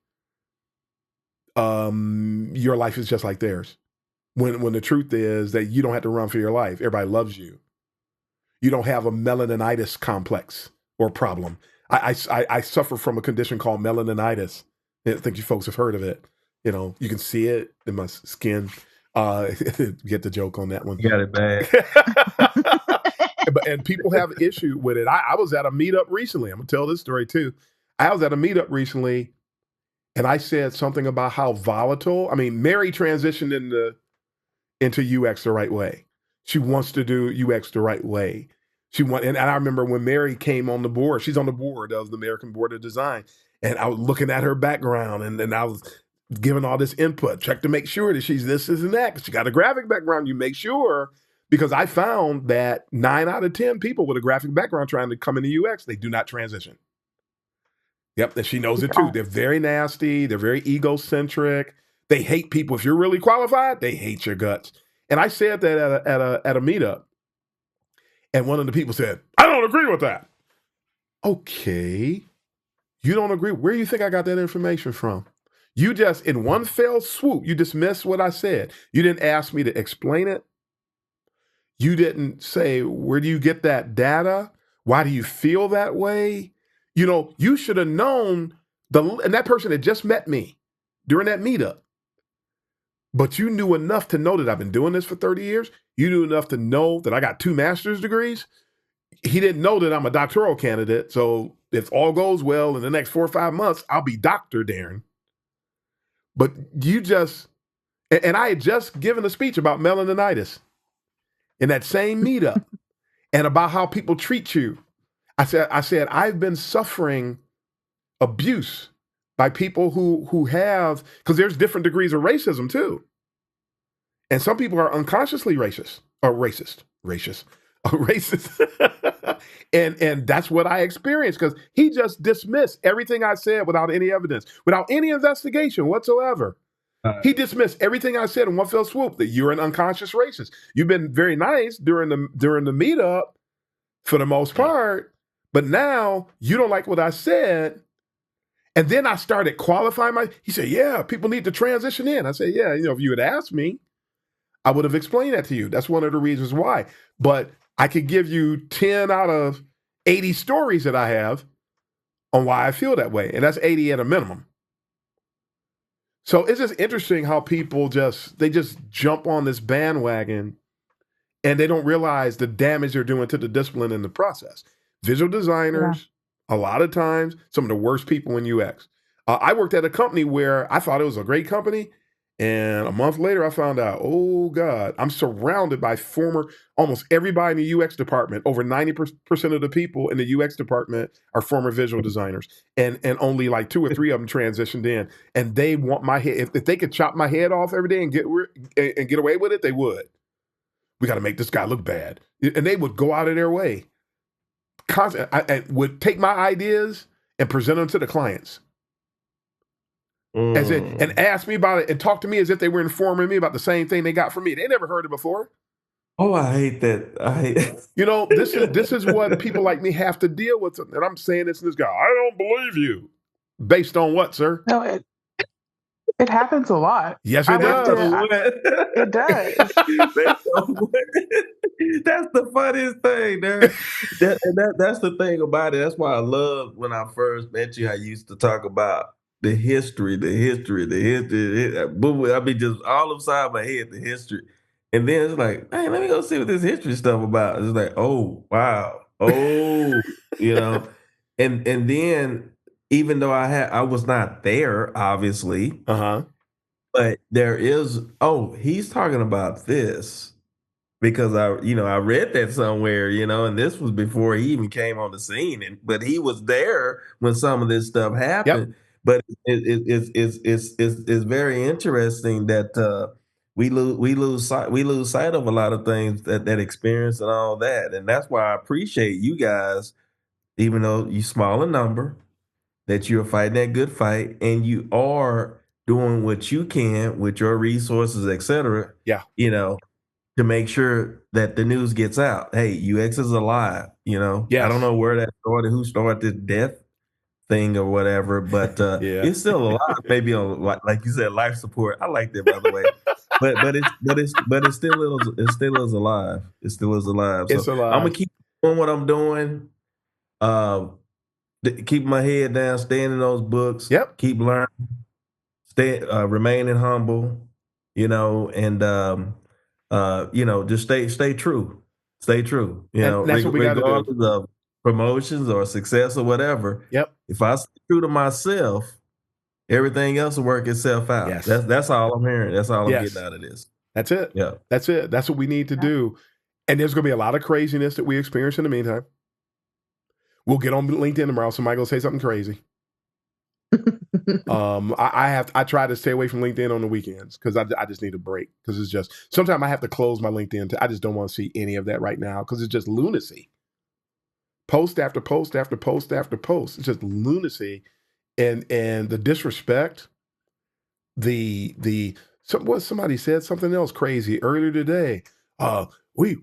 your life is just like theirs. When the truth is that you don't have to run for your life. Everybody loves you. You don't have a melaninitis complex or problem. I suffer from a condition called melaninitis. I think you folks have heard of it. You can see it in my skin. Get the joke on that one. You got it bad. And people have an issue with it. I was at a meetup recently. I'm going to tell this story too. I was at a meetup recently, and I said something about how volatile. I mean, Mary transitioned into UX the right way. She wants to do UX the right way. And I remember when Mary came on the board, she's on the board of the American Board of Design, and I was looking at her background, and I was giving all this input, check to make sure that she's this and that, because she got a graphic background. You make sure, because I found that 9 out of 10 people with a graphic background trying to come into UX, they do not transition. Yep, and she knows it too. They're very nasty. They're very egocentric. They hate people. If you're really qualified, they hate your guts. And I said that at a meetup, and one of the people said, I don't agree with that. Okay, you don't agree? Where do you think I got that information from? You just, in one fell swoop, you dismissed what I said. You didn't ask me to explain it. You didn't say, where do you get that data? Why do you feel that way? You should have known, and that person had just met me during that meetup. But you knew enough to know that I've been doing this for 30 years. You knew enough to know that I got 2 master's degrees. He didn't know that I'm a doctoral candidate. So if all goes well in the next 4 or 5 months, I'll be Dr. Darren. But and I had just given a speech about melaninitis in that same meetup and about how people treat you. I said, I've been suffering abuse by people who have, because there's different degrees of racism too. And some people are unconsciously racist. And that's what I experienced, because he just dismissed everything I said without any evidence, without any investigation whatsoever. He dismissed everything I said in one fell swoop, that you're an unconscious racist. You've been very nice during the meetup for the most part, but now you don't like what I said. And then I started qualifying he said, yeah, people need to transition in. I said, yeah, if you had asked me, I would have explained that to you. That's one of the reasons why. But I could give you 10 out of 80 stories that I have on why I feel that way. And that's 80 at a minimum. So it's just interesting how people just jump on this bandwagon and they don't realize the damage they're doing to the discipline in the process. Visual designers, a lot of times, some of the worst people in UX. I worked at a company where I thought it was a great company. And a month later, I found out, oh God, I'm surrounded by almost everybody in the UX department. Over 90% of the people in the UX department are former visual designers. And only like 2 or 3 of them transitioned in. And they want my head. If they could chop my head off every day and get away with it, they would. We got to make this guy look bad. And they would go out of their way. I would take my ideas and present them to the clients. And ask me about it and talk to me as if they were informing me about the same thing they got from me. They never heard it before. Oh, I hate that. This is what people like me have to deal with. And I'm saying this to this guy, I don't believe you. Based on what, sir? No, it happens a lot. Yes, it does. It does. That's the funniest thing, Darren. That's the thing about it. That's why I love when I first met you. I used to talk about the history. Boom, I mean, just all upside my head, the history. And then it's like, hey, let me go see what this history stuff about. It's like, oh, wow. Oh, and then even though I was not there, obviously, but there is, he's talking about this because I read that somewhere, and this was before he even came on the scene, but he was there when some of this stuff happened. Yep. But it's very interesting that we lose sight of a lot of things that experience and all that, and that's why I appreciate you guys, even though you small in number, that you're fighting that good fight and you are doing what you can with your resources, etc. Yeah, to make sure that the news gets out. Hey, UX is alive. Yes. I don't know where that started, who started this death thing or whatever, but it's still alive. Maybe on, like you said, life support. I like that, by the way. but it still is alive. It still is alive. It's so alive. I'm gonna keep doing what I'm doing. Keep my head down, staying in those books. Yep. Keep learning. Remaining humble. And just stay true. Stay true. That's what we got to do. Regardless of promotions or success or whatever. Yep. If I stay true to myself, everything else will work itself out. Yes. That's all I'm hearing. That's all I'm getting out of this. That's it. Yeah. That's it. That's what we need to do. And there's going to be a lot of craziness that we experience in the meantime. We'll get on LinkedIn tomorrow. Somebody will say something crazy. I try to stay away from LinkedIn on the weekends because I just need a break, because it's just sometimes I have to close my LinkedIn. I just don't want to see any of that right now because it's just lunacy. Post after post after post after post. It's just lunacy, and the disrespect. Somebody said something else crazy earlier today. How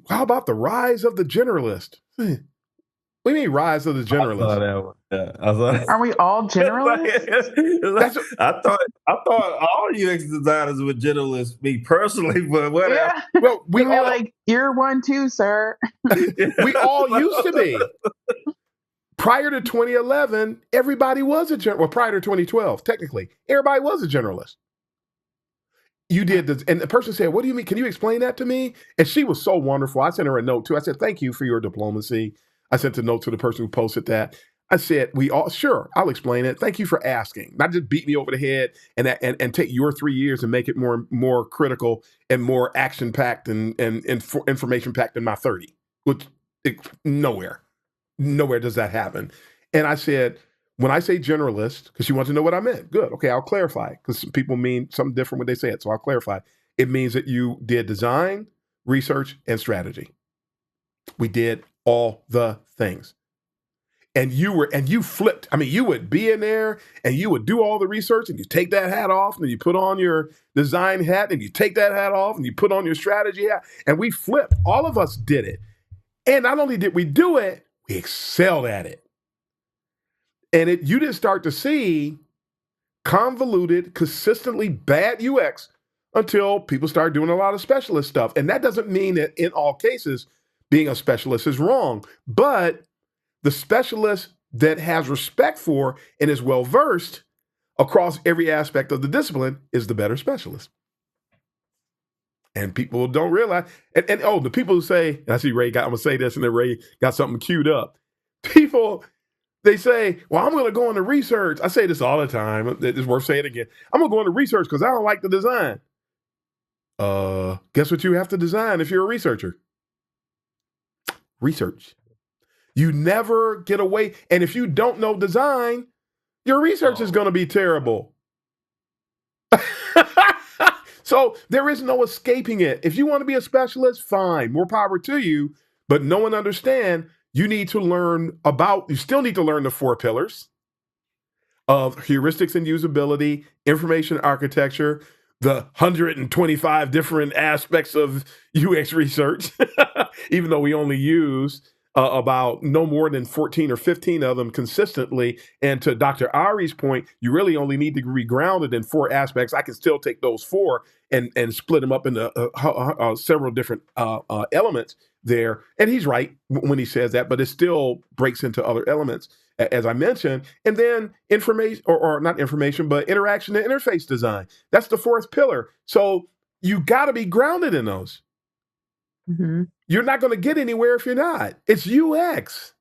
about the rise of the generalist? What do you mean rise of the generalist? Are we all generalists? I thought all UX designers were generalists, me personally, but whatever. Yeah. Well, we all like, you're one too, sir. We all used to be. Prior to 2011, everybody was a generalist. Well, prior to 2012, technically, everybody was a generalist. You did this, and the person said, "What do you mean? Can you explain that to me?" And she was so wonderful. I sent her a note too. I said, "Thank you for your diplomacy." I sent a note to the person who posted that. I said, sure, I'll explain it. Thank you for asking. Not just beat me over the head and take your 3 years and make it more critical and more action-packed and information-packed than my 30. Which, nowhere does that happen. And I said, when I say generalist, because she wants to know what I meant. Good. Okay, I'll clarify, because some people mean something different when they say it. So I'll clarify. It means that you did design, research, and strategy. We did all the things. And you flipped. I mean, you would be in there and you would do all the research and you take that hat off and you put on your design hat and you take that hat off and you put on your strategy hat, and we flipped. All of us did it. And not only did we do it, we excelled at it. And you didn't start to see convoluted, consistently bad UX until people start doing a lot of specialist stuff. And that doesn't mean that in all cases being a specialist is wrong, but the specialist that has respect for and is well versed across every aspect of the discipline is the better specialist. And people don't realize, and the people who say, and I see Ray I'm gonna say this, and then Ray got something queued up. People, they say, well, I'm gonna go into research. I say this all the time. It's worth saying again. I'm gonna go into research because I don't like the design. Guess what you have to design if you're a researcher? Research. You never get away. And if you don't know design, your research is going to be terrible. So there is no escaping it. If you want to be a specialist, fine, more power to you. But know and understand, you still need to learn the 4 pillars of heuristics and usability, information architecture, the 125 different aspects of UX research, even though we only use about no more than 14 or 15 of them consistently. And to Dr. Ari's point, you really only need to be grounded in 4 aspects. I can still take those 4 and split them up into several different elements there. And he's right when he says that, but it still breaks into other elements, as I mentioned. And then information, or not information, but interaction and interface design. That's the 4th pillar. So you got to be grounded in those. Mm-hmm. You're not going to get anywhere if you're not. It's UX.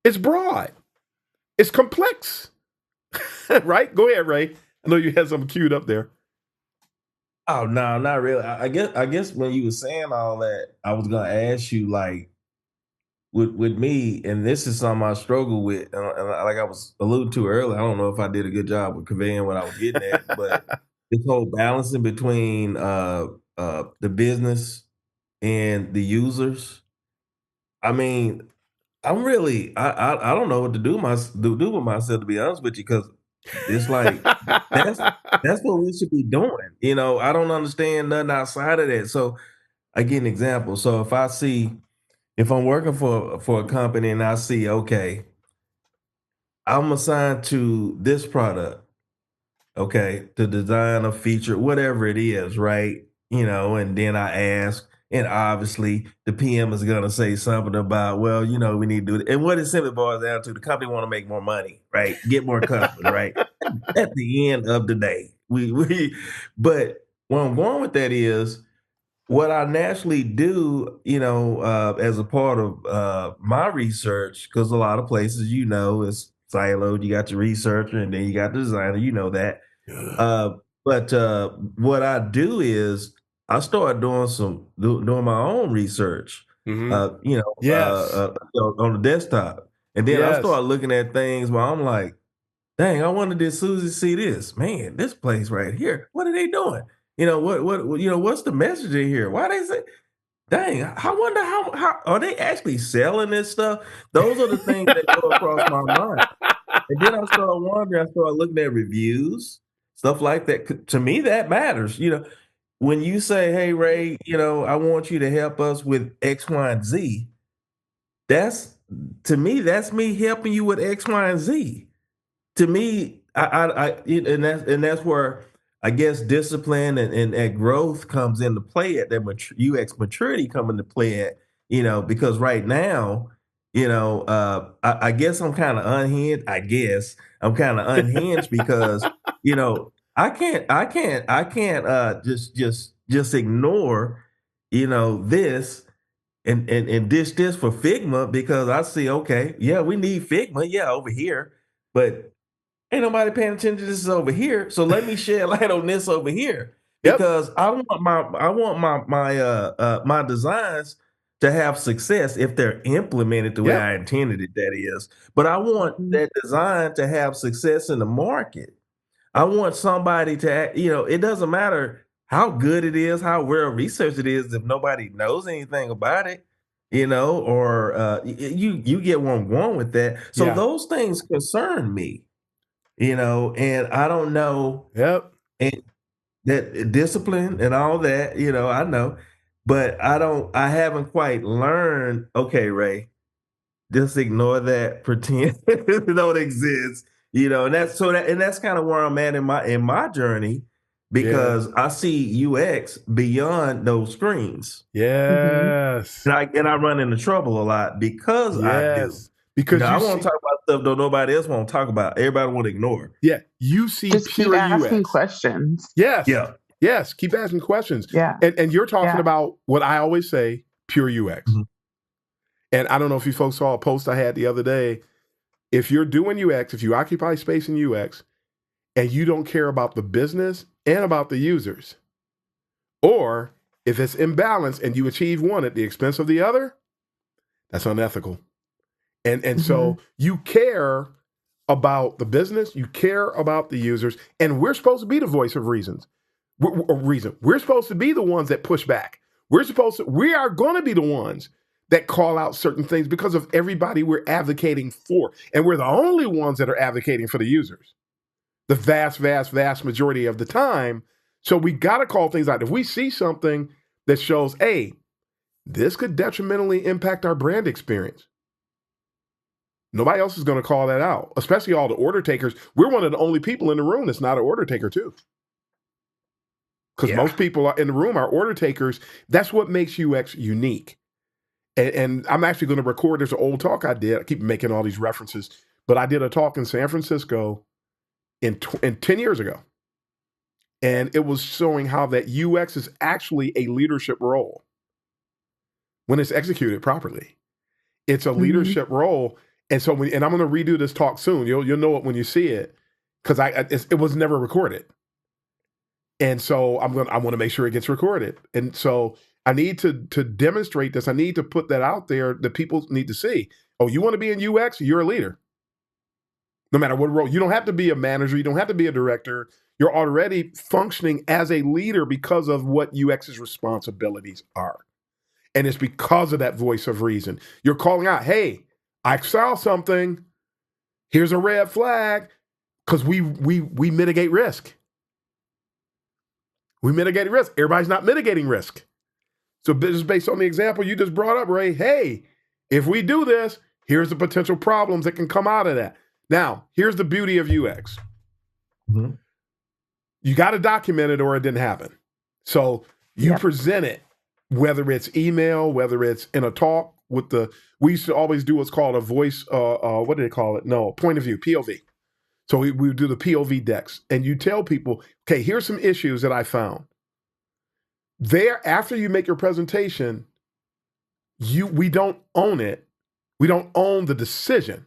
It's broad. It's complex. Right? Go ahead, Ray. I know you had something queued up there. Oh, no, not really. I guess when you were saying all that, I was going to ask you, like, with me, and this is something I struggle with, and like I was alluding to earlier, I don't know if I did a good job of conveying what I was getting at, but this whole balancing between the business and the users. I mean, I'm really, I don't know what to do with myself, to be honest with you, because it's like that's what we should be doing. I don't understand nothing outside of that. So I give an example. So if I'm working for a company and I see, okay, I'm assigned to this product, okay, to design a feature, whatever it is, right? And then I ask, and obviously the PM is going to say something about, well, we need to do it. And what it simply boils down to, the company want to make more money, right? Get more customers, right? At the end of the day, but where I'm going with that is, what I naturally do, as a part of my research, because a lot of places, is siloed. You got your researcher and then you got the designer, that. But what I do is I start doing my own research, Yes. on the desktop. And then I start looking at things where I'm like, dang, I wonder, did Susie see this? Man, this place right here, what are they doing? What's the message in here? Why they say, dang, I wonder how are they actually selling this stuff? Those are the things that go across my mind. And then I start wondering, I start looking at reviews, stuff like that. To me, that matters. When you say, hey, Ray, I want you to help us with X, Y, and Z, to me, that's me helping you with X, Y, and Z. To me, and that's where I guess discipline and growth comes into play at that UX maturity come into play at, because right now, I guess I'm kind of unhinged. I guess I'm kind of unhinged because, I can't just ignore, this and dish this for Figma, because I see, okay, yeah, we need Figma, yeah, over here, but ain't nobody paying attention to this over here. So let me shed light on this over here, because I want my designs to have success if they're implemented the way I intended it, that is. But I want that design to have success in the market. I want somebody to, it doesn't matter how good it is, how well researched it is, if nobody knows anything about it, or you get where I'm going with that. So those things concern me. And I don't know. And that discipline and all that, I know, but I haven't quite learned, okay, Ray, just ignore that, pretend it don't exist, and that's kind of where I'm at in my journey, because I see UX beyond those screens. Yes. And I run into trouble a lot because I do. Yes. Because I you want to see, talk about stuff that nobody else want to talk about. Everybody want to ignore. yeah, you see Just keep pure asking UX. questions. Yes. Yeah. Yes. Keep asking questions. Yeah. And you're talking Yeah. about what I always say, pure UX. Mhm. And I don't know if you folks saw a post I had the other day. If you're doing UX, if you occupy space in UX, and you don't care about the business and about the users, or if it's imbalanced and you achieve one at the expense of the other, that's unethical. And so you care about the business, you care about the users, and we're supposed to be the voice of reasons. We're supposed to be the ones that push back. We are going to be the ones that call out certain things because of everybody we're advocating for. And we're the only ones that are advocating for the users the vast, vast, vast majority of the time. So we got to call things out. If we see something that shows, hey, this could detrimentally impact our brand experience, nobody else is going to call that out, especially all the order takers. We're one of the only people in the room that's not an order taker too. Because most people in the room are order takers. That's what makes UX unique. And I'm actually going to record, there's an old talk I did. I keep making all these references, but I did a talk in San Francisco in 10 years ago. And it was showing how that UX is actually a leadership role when it's executed properly. It's a leadership role. And so, and I'm going to redo this talk soon. You'll know it when you see it, because it was never recorded. And so I want to make sure it gets recorded. And so I need to demonstrate this. I need to put that out there that people need to see. Oh, you want to be in UX? You're a leader. No matter what role. You don't have to be a manager. You don't have to be a director. You're already functioning as a leader because of what UX's responsibilities are. And it's because of that voice of reason. You're calling out, hey, I saw something. Here's a red flag. Because we mitigate risk. We mitigate risk. Everybody's not mitigating risk. So just based on the example you just brought up, Ray, hey, if we do this, here's the potential problems that can come out of that. Now, here's the beauty of UX. You got to document it or it didn't happen. So you present it, whether it's email, whether it's in a talk with we used to always do what's called a voice, what do they call it? No, point of view, POV. So we would do the POV decks, and you tell people, okay, here's some issues that I found. There, after you make your presentation, we don't own it. We don't own the decision,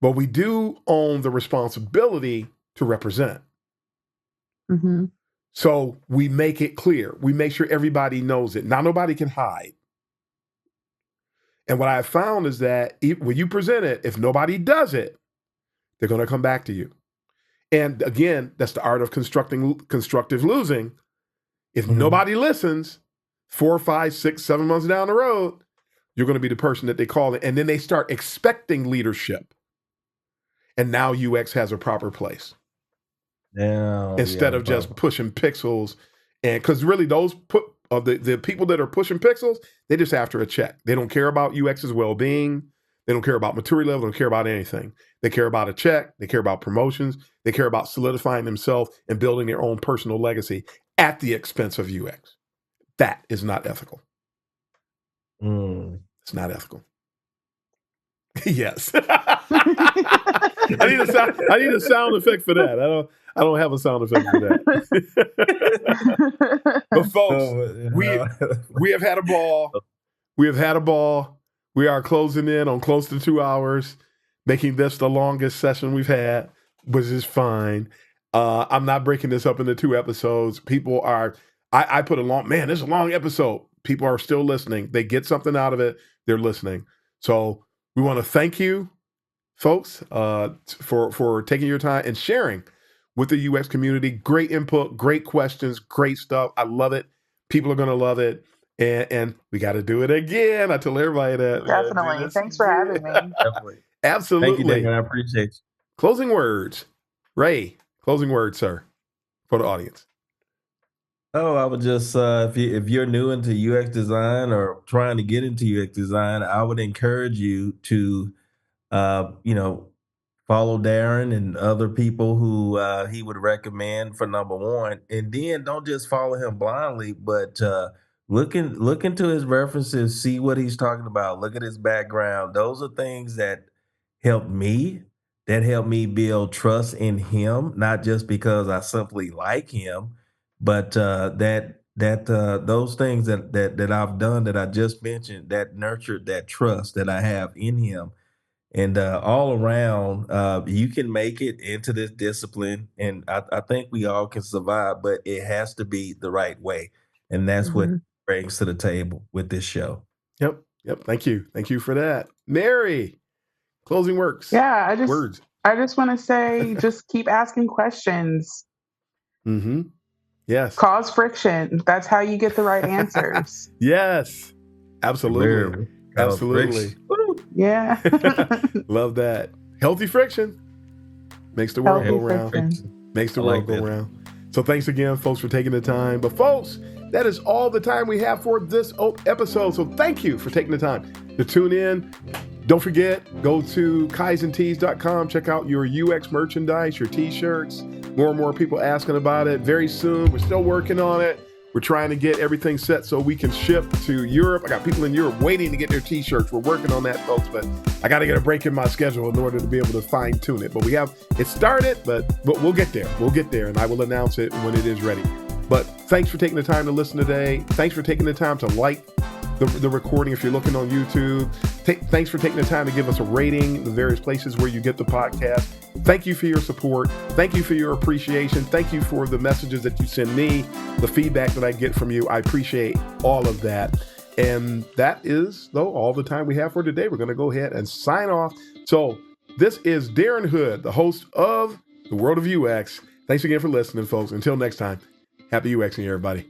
but we do own the responsibility to represent. So we make it clear. We make sure everybody knows it. Now nobody can hide. And what I found is that when you present it, if nobody does it, they're going to come back to you. And again, that's the art of constructive losing. If nobody listens, 4, 5, 6, 7 months down the road, you're going to be the person that they call it. And then they start expecting leadership. And now UX has a proper place. Instead of just pushing pixels. And because really those the people that are pushing pixels, they're just after a check. They don't care about UX's well-being. They don't care about maturity level. They don't care about anything. They care about a check. They care about promotions. They care about solidifying themselves and building their own personal legacy at the expense of UX. That is not ethical. It's not ethical. Yes. I need a sound effect for that. I don't have a sound effect for that. But folks, we have had a ball. We have had a ball. We are closing in on close to 2 hours, making this the longest session we've had, which is fine. I'm not breaking this up into 2 episodes. People are, I put this is a long episode. People are still listening. They get something out of it. They're listening. So we want to thank you, folks, for taking your time and sharing with the UX community. Great input, great questions, great stuff. I love it. People are going to love it. And we got to do it again. I tell everybody that. Definitely. Thanks for having me. Definitely. Absolutely. Thank you, Darren. I appreciate you. Closing words. Ray, closing words, sir, for the audience. Oh, I would just, if you're new into UX design or trying to get into UX design, I would encourage you to, follow Darren and other people who he would recommend for number one. And then don't just follow him blindly, but look into his references, see what he's talking about, look at his background. Those are things that helped me, that helped me build trust in him, not just because I simply like him, but those things that I've done that I just mentioned that nurtured that trust that I have in him. And all around, you can make it into this discipline, and I think we all can survive, but it has to be the right way, and that's what Mhm. brings to the table with this show. Yep. Thank you for that, Mary. Closing Yeah, words. I just want to say, just keep asking questions. Mm-hmm. Yes. Cause friction. That's how you get the right answers. Yes. Absolutely. Very Absolutely. Yeah. Love that. Healthy friction makes the world Healthy go round. friction. Makes the I world like go that. round. So thanks again, folks, for taking the time. But folks, that is all the time we have for this episode. So thank you for taking the time to tune in. Don't forget, go to kaizentees.com. Check out your UX merchandise, your t-shirts. More and more people asking about it. Very soon. We're still working on it. We're trying to get everything set so we can ship to Europe. I got people in Europe waiting to get their t-shirts. We're working on that, folks, but I got to get a break in my schedule in order to be able to fine tune it. But we have it started, but we'll get there. We'll get there, and I will announce it when it is ready. But thanks for taking the time to listen today. Thanks for taking the time to like the recording if you're looking on YouTube. Thanks for taking the time to give us a rating, the various places where you get the podcast. Thank you for your support. Thank you for your appreciation. Thank you for the messages that you send me, the feedback that I get from you. I appreciate all of that. And that is, though, all the time we have for today. We're going to go ahead and sign off. So this is Darren Hood, the host of The World of UX. Thanks again for listening, folks. Until next time, happy UXing, everybody.